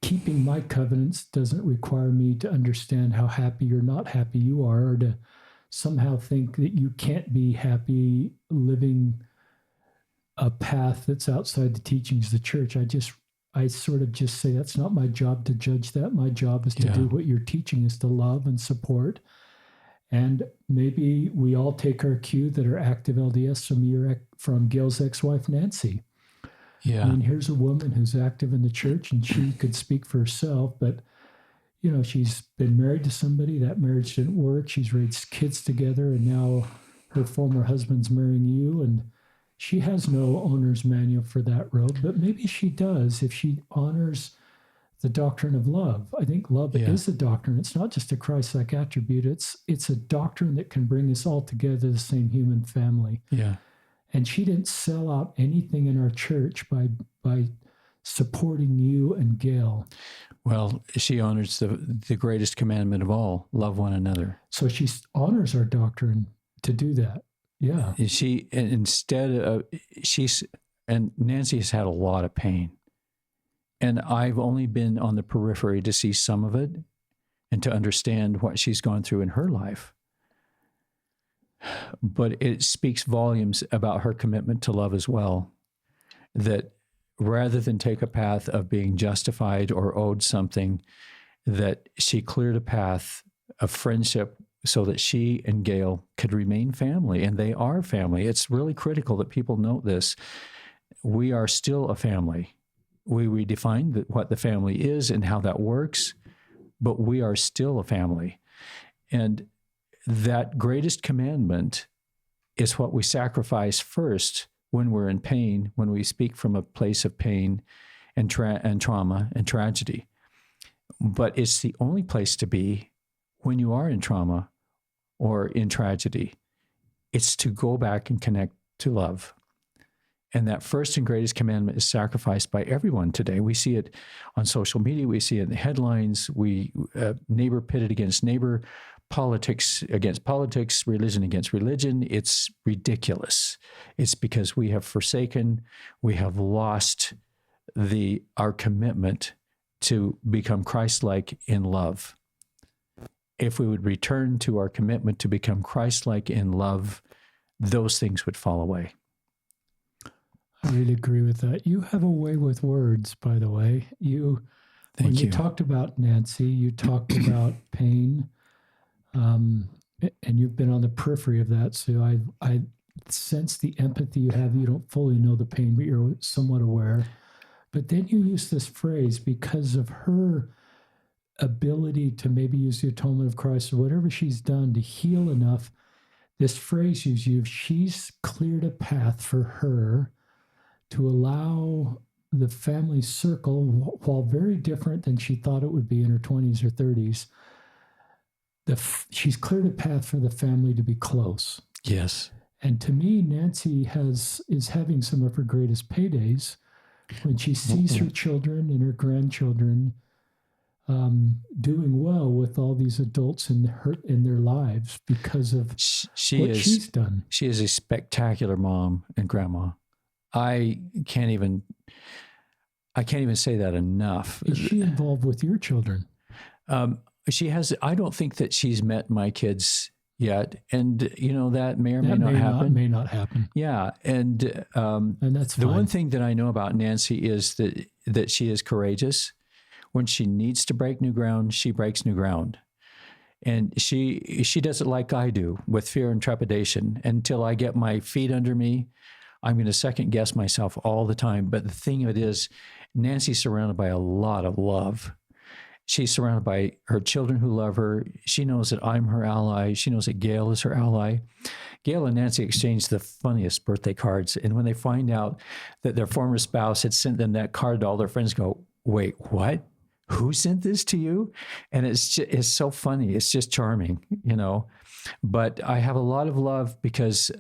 keeping my covenants doesn't require me to understand how happy or not happy you are, or to somehow think that you can't be happy living a path that's outside the teachings of the church. I sort of just say that's not my job to judge that. My job is to do what you're teaching is to love and support. And maybe we all take our cue that are active LDS from Gale's ex-wife, Nancy. Yeah. Here's a woman who's active in the church, and she could speak for herself, but she's been married to somebody. That marriage didn't work. She's raised kids together, and now her former husband's marrying you, and she has no owner's manual for that road, but maybe she does if she honors the doctrine of love. I think love is a doctrine. It's not just a Christ-like attribute. It's a doctrine that can bring us all together, the same human family. Yeah. And she didn't sell out anything in our church by supporting you and Gale. Well, she honors the greatest commandment of all, love one another. So she honors our doctrine to do that. Yeah. And Nancy has had a lot of pain. And I've only been on the periphery to see some of it and to understand what she's gone through in her life. But it speaks volumes about her commitment to love as well, that rather than take a path of being justified or owed something, that she cleared a path of friendship so that she and Gale could remain family, and they are family. It's really critical that people note this. We are still a family. We redefine what the family is and how that works, but we are still a family. And that greatest commandment is what we sacrifice first when we're in pain, when we speak from a place of pain and trauma and tragedy. But it's the only place to be when you are in trauma or in tragedy. It's to go back and connect to love. And that first and greatest commandment is sacrificed by everyone today. We see it on social media. We see it in the headlines. Neighbor pitted against neighbor, politics against politics, religion against religion. It's ridiculous. It's because we have forsaken, we have lost our commitment to become Christ-like in love. If we would return to our commitment to become Christ-like in love, those things would fall away. I really agree with that. You have a way with words, by the way. When you talked about Nancy, you talked about pain, and you've been on the periphery of that. So I sense the empathy you have. You don't fully know the pain, but you're somewhat aware. But then you use this phrase, because of her ability to maybe use the atonement of Christ or whatever she's done to heal enough. This phrase you use, she's cleared a path for her to allow the family circle, while very different than she thought it would be in her 20s or 30s, she's cleared a path for the family to be close. Yes. And to me, Nancy is having some of her greatest paydays when she sees her children and her grandchildren doing well with all these adults in their lives because of she's done. She is a spectacular mom and grandma. I can't even say that enough. Is she involved with your children? She has. I don't think that she's met my kids yet, and that may or may not happen. May not happen. Yeah, and that's fine. The one thing that I know about Nancy is that she is courageous. When she needs to break new ground, she breaks new ground. And she does it like I do, with fear and trepidation. Until I get my feet under me, I'm going to second guess myself all the time. But the thing of it is, Nancy's surrounded by a lot of love. She's surrounded by her children who love her. She knows that I'm her ally. She knows that Gale is her ally. Gale and Nancy exchanged the funniest birthday cards. And when they find out that their former spouse had sent them that card, all their friends go, "Wait, what? Who sent this to you?" And it's so funny. It's just charming, But I have a lot of love because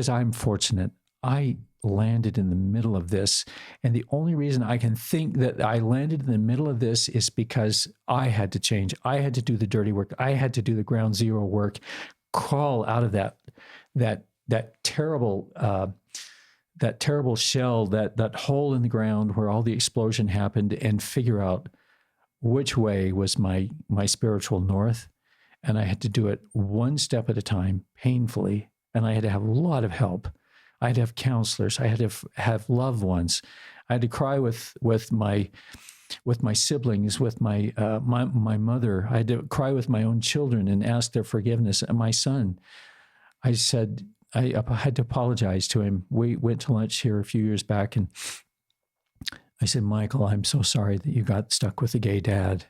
I'm fortunate. I landed in the middle of this. And the only reason I can think that I landed in the middle of this is because I had to change. I had to do the dirty work. I had to do the ground zero work, crawl out of that terrible shell, that hole in the ground where all the explosion happened, and figure out which way was my spiritual north. And I had to do it one step at a time, painfully. And I had to have a lot of help. I had to have counselors. I had to have loved ones. I had to cry with my siblings, with my mother. I had to cry with my own children and ask their forgiveness. And my son, I said, I had to apologize to him. We went to lunch here a few years back, and I said, "Michael, I'm so sorry that you got stuck with a gay dad."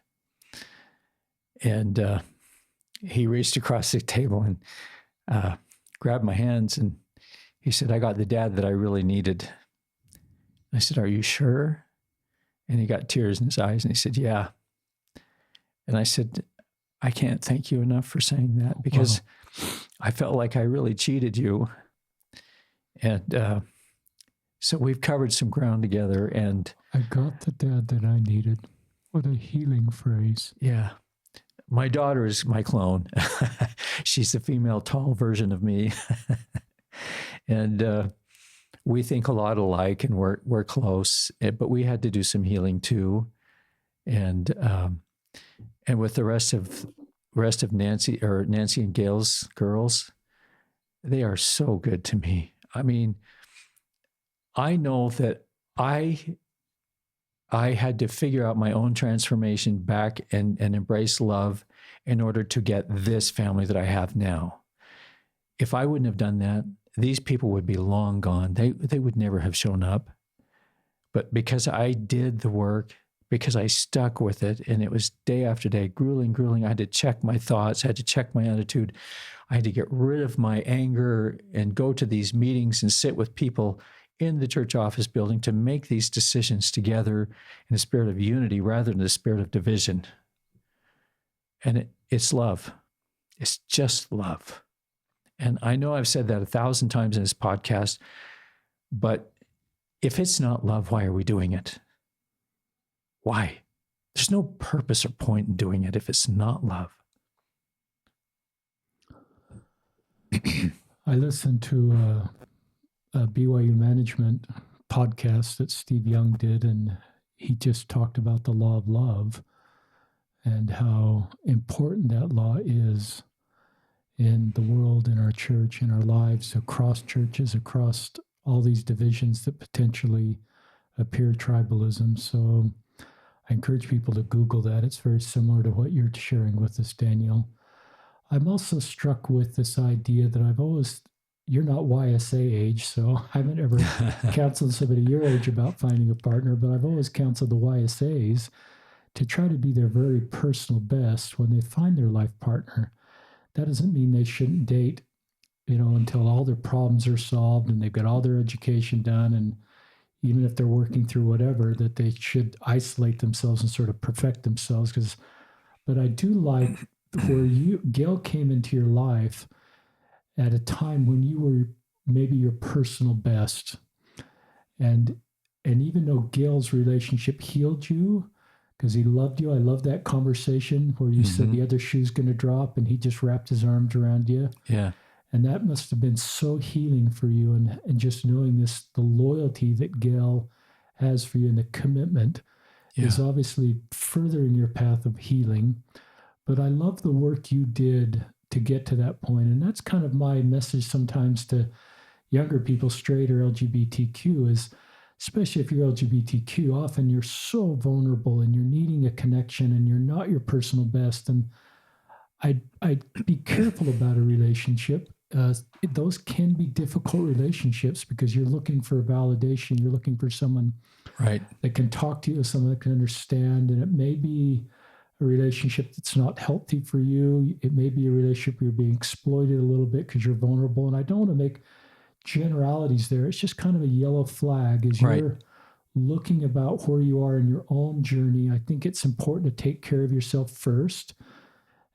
And he reached across the table and grabbed my hands, and he said, "I got the dad that I really needed." I said, "Are you sure?" And he got tears in his eyes, and he said, "Yeah." And I said, "I can't thank you enough for saying that, because I felt like I really cheated you." And so we've covered some ground together, and I got the dad that I needed. What a healing phrase. Yeah. My daughter is my clone. She's the female tall version of me. And we think a lot alike, and we're close, but we had to do some healing too. And with the rest of Nancy and Gale's girls, they are so good to me. I mean, I know that I had to figure out my own transformation back and embrace love in order to get this family that I have now. If I wouldn't have done that, these people would be long gone. They would never have shown up. But because I did the work, because I stuck with it, and it was day after day, grueling, I had to check my thoughts, I had to check my attitude. I had to get rid of my anger and go to these meetings and sit with people in the church office building to make these decisions together in a spirit of unity rather than a spirit of division. And it's love. It's just love. And I know I've said that 1,000 times in this podcast, but if it's not love, why are we doing it? Why? There's no purpose or point in doing it if it's not love. I listened to a BYU management podcast that Steve Young did, and he just talked about the law of love and how important that law is in the world, in our church, in our lives, across churches, across all these divisions that potentially appear tribalism. So I encourage people to Google that. It's very similar to what you're sharing with us, Daniel. I'm also struck with this idea that you're not YSA age, so I haven't ever counseled somebody your age about finding a partner, but I've always counseled the YSAs to try to be their very personal best when they find their life partner. That doesn't mean they shouldn't date, until all their problems are solved and they've got all their education done. And even if they're working through whatever, that they should isolate themselves and sort of perfect themselves. But I do like where Gale came into your life at a time when you were maybe your personal best. And even though Gale's relationship healed you because he loved you, I love that conversation where you said the other shoe's going to drop and he just wrapped his arms around you. Yeah. And that must have been so healing for you. And just knowing the loyalty that Gale has for you and the commitment is obviously furthering your path of healing. But I love the work you did to get to that point. And that's kind of my message sometimes to younger people, straight or LGBTQ, is especially if you're LGBTQ, often you're so vulnerable and you're needing a connection and you're not your personal best. And I'd be careful about a relationship. Those can be difficult relationships because you're looking for validation. You're looking for someone that can talk to you, someone that can understand. And it may be a relationship that's not healthy for you. It may be a relationship where you're being exploited a little bit because you're vulnerable. And I don't want to make generalities there. It's just kind of a yellow flag as you're looking about where you are in your own journey. I think it's important to take care of yourself first.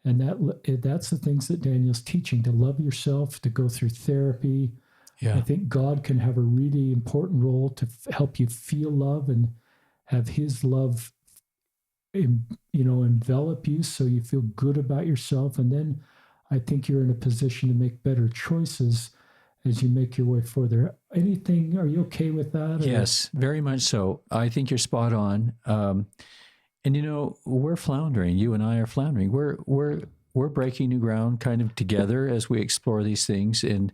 And that's the things that Daniel's teaching, to love yourself, to go through therapy. I think God can have a really important role to help you feel love and have his love, envelop you so you feel good about yourself. And then I think you're in a position to make better choices as you make your way further. Anything, are you okay with that? Yes, very much so. I think you're spot on. And we're floundering. You and I are floundering. We're breaking new ground kind of together as we explore these things, and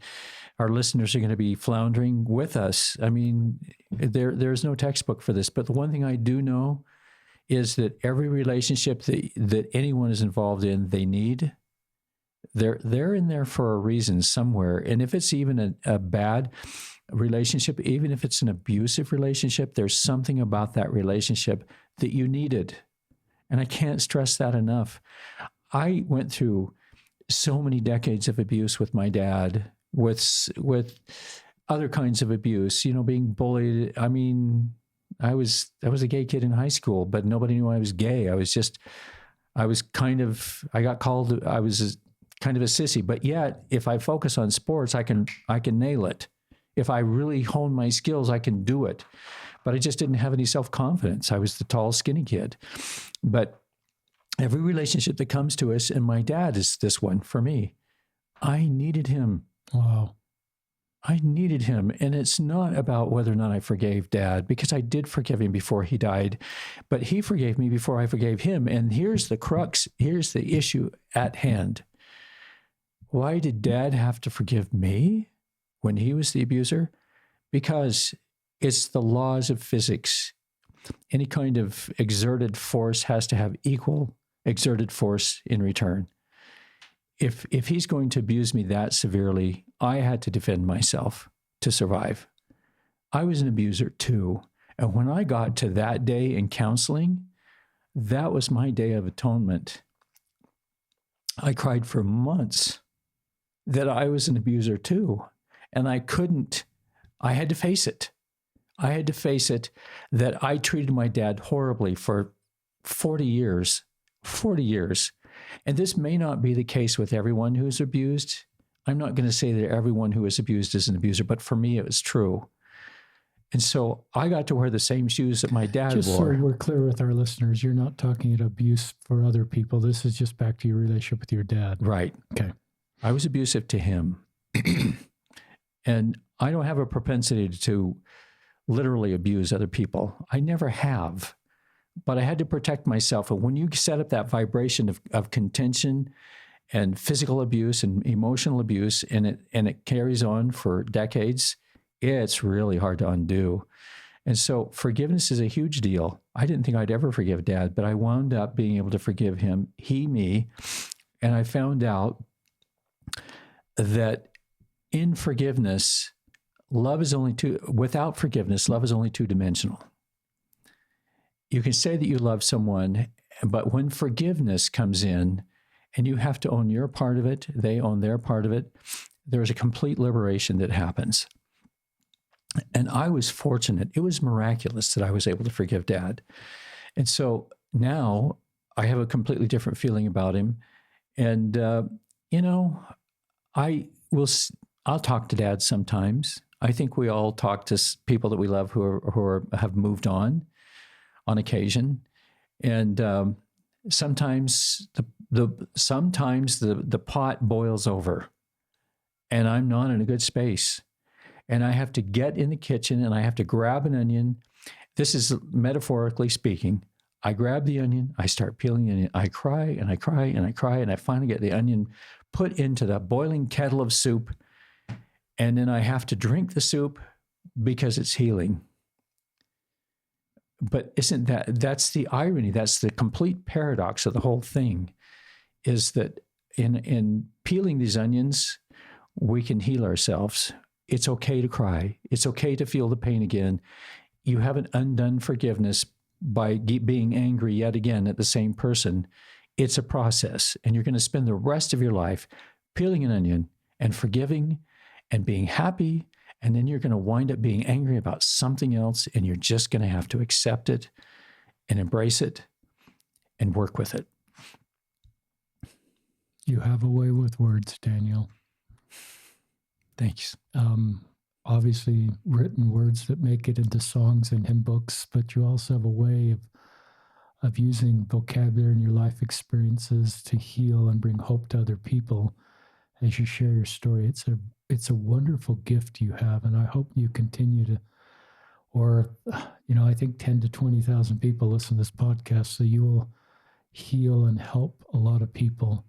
our listeners are going to be floundering with us. I mean, there's no textbook for this, but the one thing I do know is that every relationship that anyone is involved in, they need. They're in there for a reason somewhere, and if it's even a bad relationship, even if it's an abusive relationship, there's something about that relationship that you needed. And I can't stress that enough. I went through so many decades of abuse with my dad, with other kinds of abuse, being bullied. I mean, I was a gay kid in high school, but nobody knew I was gay. I was kind of a sissy, but yet if I focus on sports, I can nail it. If I really hone my skills, I can do it. But I just didn't have any self-confidence. I was the tall, skinny kid. But every relationship that comes to us, and my dad is this one for me, I needed him. Wow. I needed him. And it's not about whether or not I forgave Dad, because I did forgive him before he died. But he forgave me before I forgave him. And here's the crux. Here's the issue at hand. Why did Dad have to forgive me when he was the abuser? Because it's the laws of physics. Any kind of exerted force has to have equal exerted force in return. If he's going to abuse me that severely, I had to defend myself to survive. I was an abuser too. And when I got to that day in counseling, that was my day of atonement. I cried for months that I was an abuser too. And I had to face it. I had to face it that I treated my dad horribly for 40 years. And this may not be the case with everyone who's abused. I'm not going to say that everyone who is abused is an abuser, but for me, it was true. And so I got to wear the same shoes that my dad Just wore. so we're clear with our listeners, you're not talking about abuse for other people. This is just back to your relationship with your dad. Right. Okay. I was abusive to him. And I don't have a propensity to literally abuse other people. I never have. But I had to protect myself. And when you set up that vibration of contention and physical abuse and emotional abuse, and it carries on for decades, it's really hard to undo. And so forgiveness is a huge deal. I didn't think I'd ever forgive Dad, but I wound up being able to forgive him, he, me. And I found out that in forgiveness, without forgiveness, love is only two-dimensional. You can say that you love someone, but when forgiveness comes in and you have to own your part of it, they own their part of it, there's a complete liberation that happens. And I was fortunate. It was miraculous that I was able to forgive Dad. And so now I have a completely different feeling about him. And, I'll talk to Dad sometimes. I think we all talk to people that we love who have moved on occasion. And sometimes the pot boils over and I'm not in a good space. And I have to get in the kitchen and I have to grab an onion. This is metaphorically speaking. I grab the onion, I start peeling the onion. I cry and I cry and I cry, and I finally get the onion put into the boiling kettle of soup. And then I have to drink the soup because it's healing. But that's the irony, that's the complete paradox of the whole thing, is that in peeling these onions, we can heal ourselves. It's okay to cry. It's okay to feel the pain again. You haven't undone forgiveness by being angry yet again at the same person. It's a process, and you're going to spend the rest of your life peeling an onion and forgiving and being happy, and then you're going to wind up being angry about something else, and you're just going to have to accept it and embrace it and work with it. You have a way with words, Daniel. Thanks. Obviously written words that make it into songs and hymn books, but you also have a way of using vocabulary in your life experiences to heal and bring hope to other people as you share your story. It's a wonderful gift you have, and I hope you continue to, I think 10 to 20,000 people listen to this podcast, so you will heal and help a lot of people.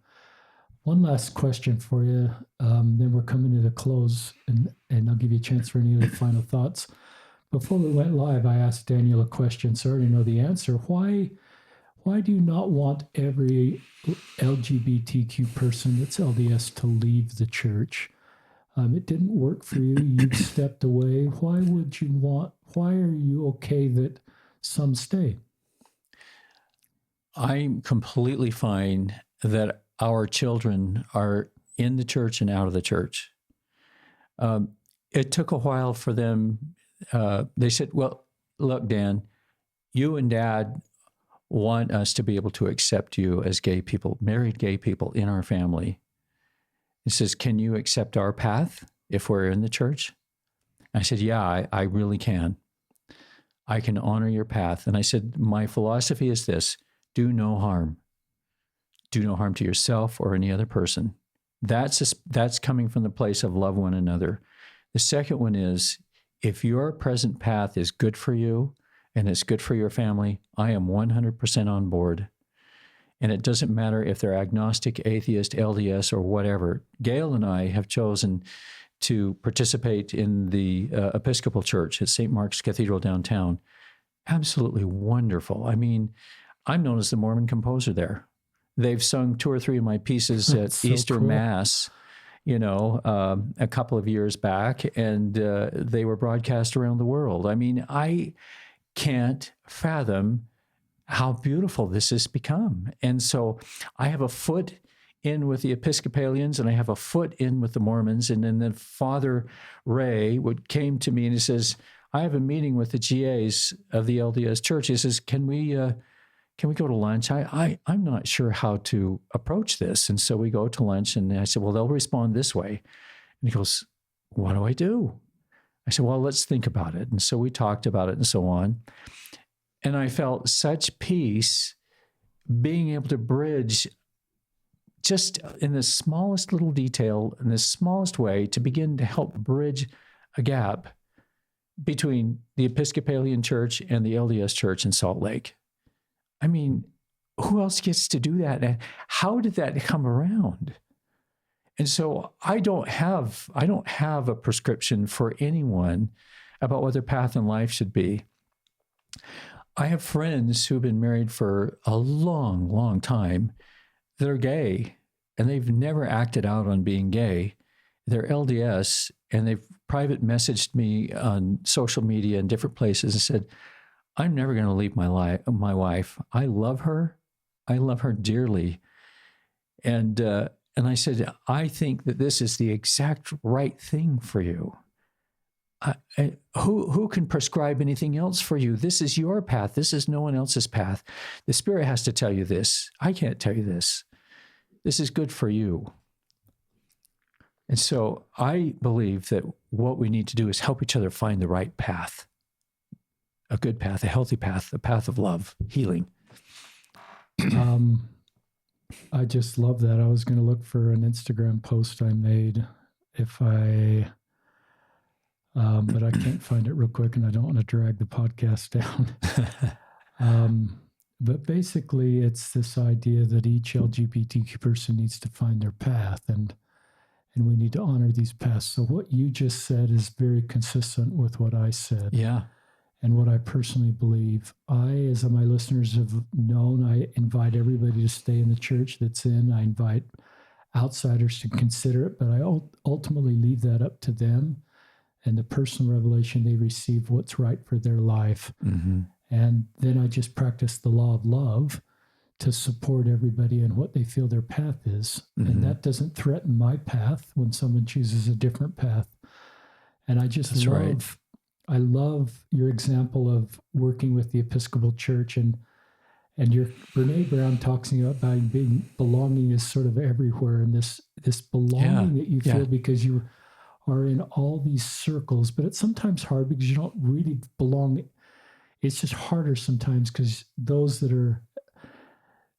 One last question for you, then we're coming to the close, and I'll give you a chance for any other final thoughts. Before we went live, I asked Daniel a question, so I already know the answer. Why do you not want every LGBTQ person that's LDS to leave the church? It didn't work for you. You stepped away. Why are you okay that some stay? I'm completely fine that our children are in the church and out of the church. It took a while for them. They said, well, look, Dan, you and Dad want us to be able to accept you as gay people, married gay people in our family. He says, can you accept our path if we're in the church? I said, yeah, I really can. I can honor your path. And I said, my philosophy is this: do no harm. Do no harm to yourself or any other person. That's coming from the place of love one another. The second one is, if your present path is good for you and it's good for your family, I am 100% on board. And it doesn't matter if they're agnostic, atheist, LDS, or whatever. Gale and I have chosen to participate in the Episcopal Church at St. Mark's Cathedral downtown. Absolutely wonderful. I mean, I'm known as the Mormon composer there. They've sung 2 or 3 of my pieces That's at so Easter cool. Mass, a couple of years back, and they were broadcast around the world. I mean, I can't fathom how beautiful this has become. And so I have a foot in with the Episcopalians and I have a foot in with the Mormons. And then Father Ray came to me and he says, I have a meeting with the GAs of the LDS Church. He says, can we go to lunch? I'm not sure how to approach this. And so we go to lunch and I said, well, they'll respond this way. And he goes, what do I do? I said, well, let's think about it. And so we talked about it and so on. And I felt such peace being able to bridge just in the smallest little detail, in the smallest way, to begin to help bridge a gap between the Episcopalian Church and the LDS Church in Salt Lake. I mean, who else gets to do that? And how did that come around? And so I don't have a prescription for anyone about what their path in life should be. I have friends who've been married for a long, long time that are gay, and they've never acted out on being gay. They're LDS, and they've private messaged me on social media and different places and said, I'm never going to leave my wife. I love her. I love her dearly. And I said, I think that this is the exact right thing for you. Who can prescribe anything else for you? This is your path. This is no one else's path. The Spirit has to tell you this. I can't tell you this. This is good for you. And so I believe that what we need to do is help each other find the right path, a good path, a healthy path, a path of love, healing. I just love that. I was going to look for an Instagram post I made but I can't find it real quick and I don't want to drag the podcast down. But basically it's this idea that each LGBTQ person needs to find their path and we need to honor these paths. So what you just said is very consistent with what I said. Yeah. And what I personally believe. As my listeners have known, I invite everybody to stay in the church that's in. I invite outsiders to consider it, but I ultimately leave that up to them and the personal revelation they receive, what's right for their life. Mm-hmm. And then I just practice the law of love to support everybody in what they feel their path is. Mm-hmm. And that doesn't threaten my path when someone chooses a different path. And I just I love your example of working with the Episcopal Church and your Brene Brown talks about being belonging is sort of everywhere, and this belonging that you feel because you are in all these circles, but it's sometimes hard because you don't really belong. It's just harder sometimes because those that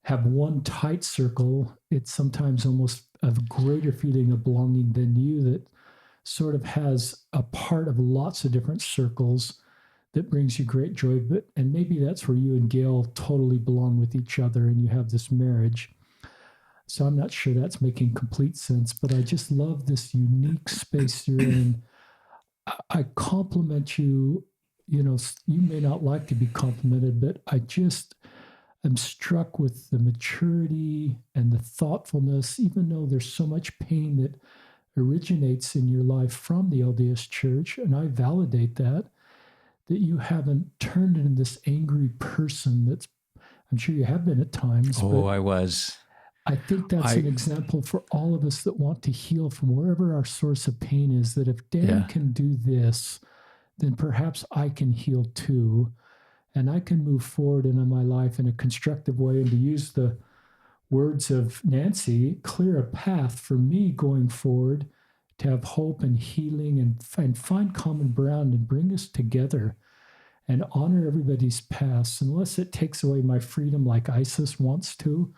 have one tight circle, it's sometimes almost a greater feeling of belonging than you that sort of has a part of lots of different circles that brings you great joy. And maybe that's where you and Gale totally belong with each other and you have this marriage. So I'm not sure that's making complete sense, but I just love this unique space you're in. I compliment you. You know, you may not like to be complimented, but I just am struck with the maturity and the thoughtfulness, even though there's so much pain that originates in your life from the LDS Church, and I validate that you haven't turned into this angry person that's, I'm sure you have been at times. Oh, I was. I think that's an example for all of us that want to heal from wherever our source of pain is, that if Dan can do this, then perhaps I can heal too, and I can move forward in my life in a constructive way, and to use the words of Nancy, clear a path for me going forward to have hope and healing and find common ground and bring us together and honor everybody's past, unless it takes away my freedom like ISIS wants to.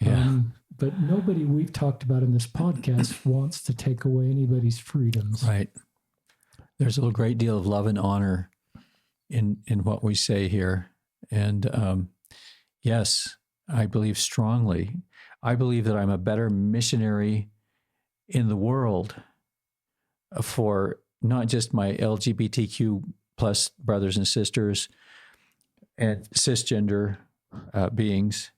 But nobody we've talked about in this podcast wants to take away anybody's freedoms. Right. There's a great deal of love and honor in what we say here. And yes, I believe strongly. I believe that I'm a better missionary in the world for not just my LGBTQ plus brothers and sisters and cisgender beings.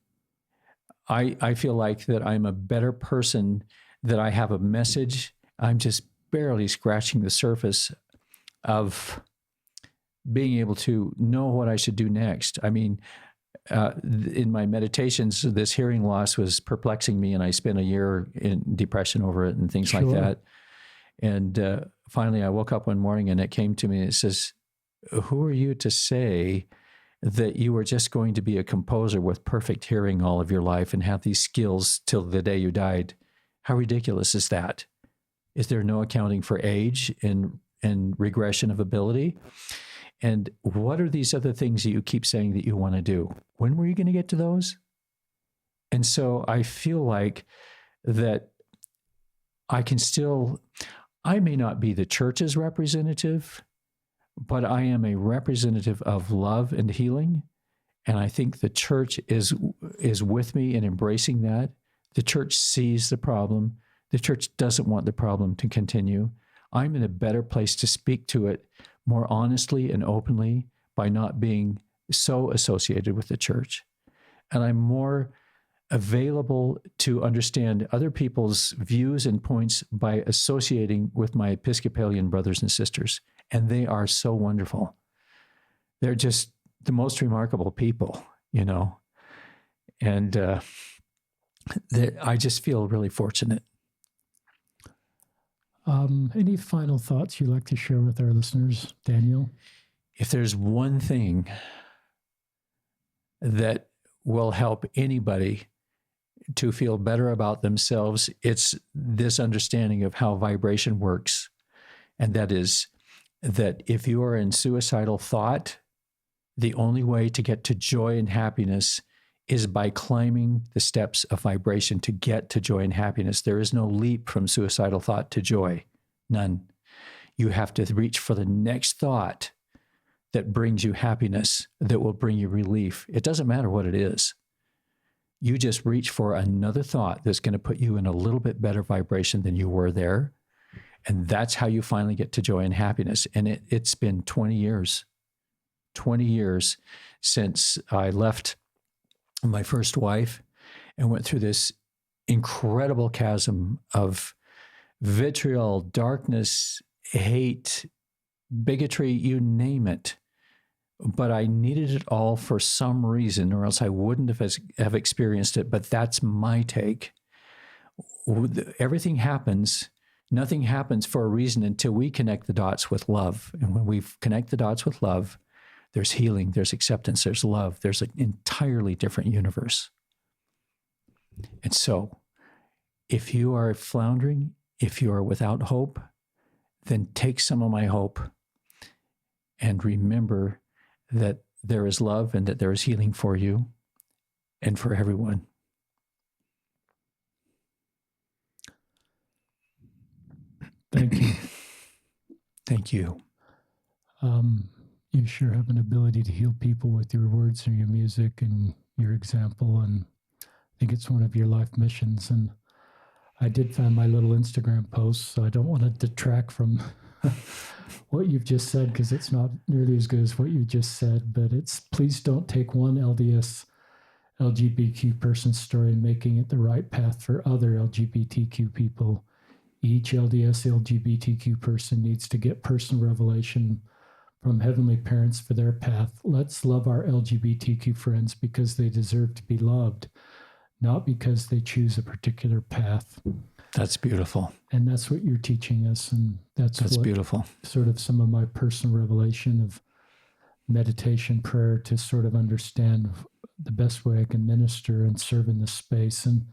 I feel like that I'm a better person, that I have a message. I'm just barely scratching the surface of being able to know what I should do next. I mean, in my meditations, this hearing loss was perplexing me, and I spent a year in depression over it and things like Sure. that. And finally, I woke up one morning and it came to me. It says, "Who are you to say that you are just going to be a composer with perfect hearing all of your life and have these skills till the day you died? How ridiculous is that? Is there no accounting for age and regression of ability? And what are these other things that you keep saying that you want to do? When were you going to get to those?" And so I feel like that I may not be the church's representative, but I am a representative of love and healing. And I think the church is with me in embracing that. The church sees the problem. The church doesn't want the problem to continue. I'm in a better place to speak to it more honestly and openly by not being so associated with the church. And I'm more available to understand other people's views and points by associating with my Episcopalian brothers and sisters. And they are so wonderful. They're just the most remarkable people, you know. And I just feel really fortunate. Any final thoughts you'd like to share with our listeners, Daniel? If there's one thing that will help anybody to feel better about themselves, it's this understanding of how vibration works. And that is that if you are in suicidal thought, the only way to get to joy and happiness is by climbing the steps of vibration to get to joy and happiness. There is no leap from suicidal thought to joy. None. You have to reach for the next thought that brings you happiness, that will bring you relief. It doesn't matter what it is. You just reach for another thought that's going to put you in a little bit better vibration than you were there. And that's how you finally get to joy and happiness. And it's been 20 years since I left my first wife and went through this incredible chasm of vitriol, darkness, hate, bigotry, you name it. But I needed it all for some reason, or else I wouldn't have experienced it. But that's my take. Everything happens. Nothing happens for a reason until we connect the dots with love. And when we connect the dots with love, there's healing, there's acceptance, there's love. There's an entirely different universe. And so if you are floundering, if you are without hope, then take some of my hope and remember that there is love and that there is healing for you and for everyone. Thank you. Thank you. You sure have an ability to heal people with your words and your music and your example. And I think it's one of your life missions. And I did find my little Instagram post, so I don't want to detract from what you've just said, because it's not nearly as good as what you just said. But it's, please don't take one LDS LGBTQ person's story and making it the right path for other LGBTQ people. Each LDS LGBTQ person needs to get personal revelation from heavenly parents for their path. Let's love our LGBTQ friends because they deserve to be loved, not because they choose a particular path. That's beautiful. And that's what you're teaching us. And that's what, beautiful. Sort of some of my personal revelation of meditation, prayer, to sort of understand the best way I can minister and serve in this space. And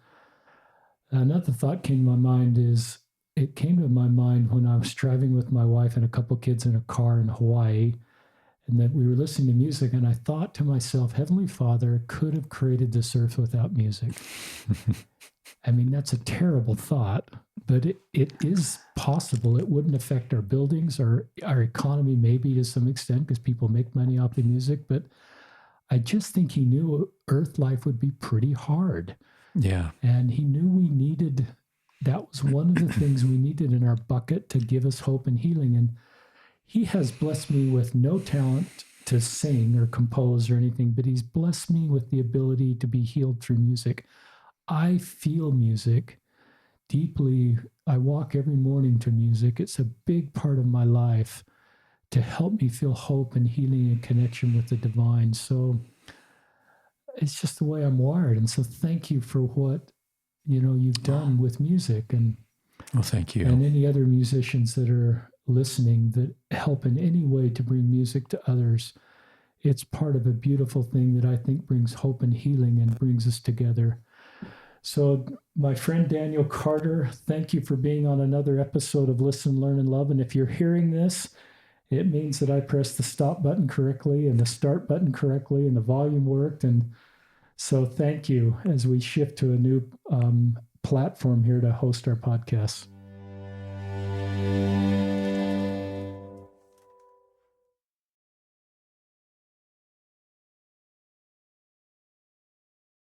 another thought came to my mind is, it came to my mind when I was driving with my wife and a couple kids in a car in Hawaii, and that we were listening to music, and I thought to myself, Heavenly Father could have created this earth without music. I mean, that's a terrible thought, but it is possible. It wouldn't affect our buildings or our economy, maybe to some extent, because people make money off the music, but I just think he knew Earth life would be pretty hard. Yeah. And he knew we needed... that was one of the things we needed in our bucket to give us hope and healing. And he has blessed me with no talent to sing or compose or anything, but he's blessed me with the ability to be healed through music. I feel music deeply. I walk every morning to music. It's a big part of my life to help me feel hope and healing and connection with the divine. So it's just the way I'm wired. And so thank you for what, you've done with music, Well, thank you. and any other musicians that are listening that help in any way to bring music to others. It's part of a beautiful thing that I think brings hope and healing and brings us together. So, my friend Daniel Carter, thank you for being on another episode of Listen, Learn, and Love. And if you're hearing this, it means that I pressed the stop button correctly and the start button correctly and the volume worked. And so, thank you as we shift to a new platform here to host our podcasts.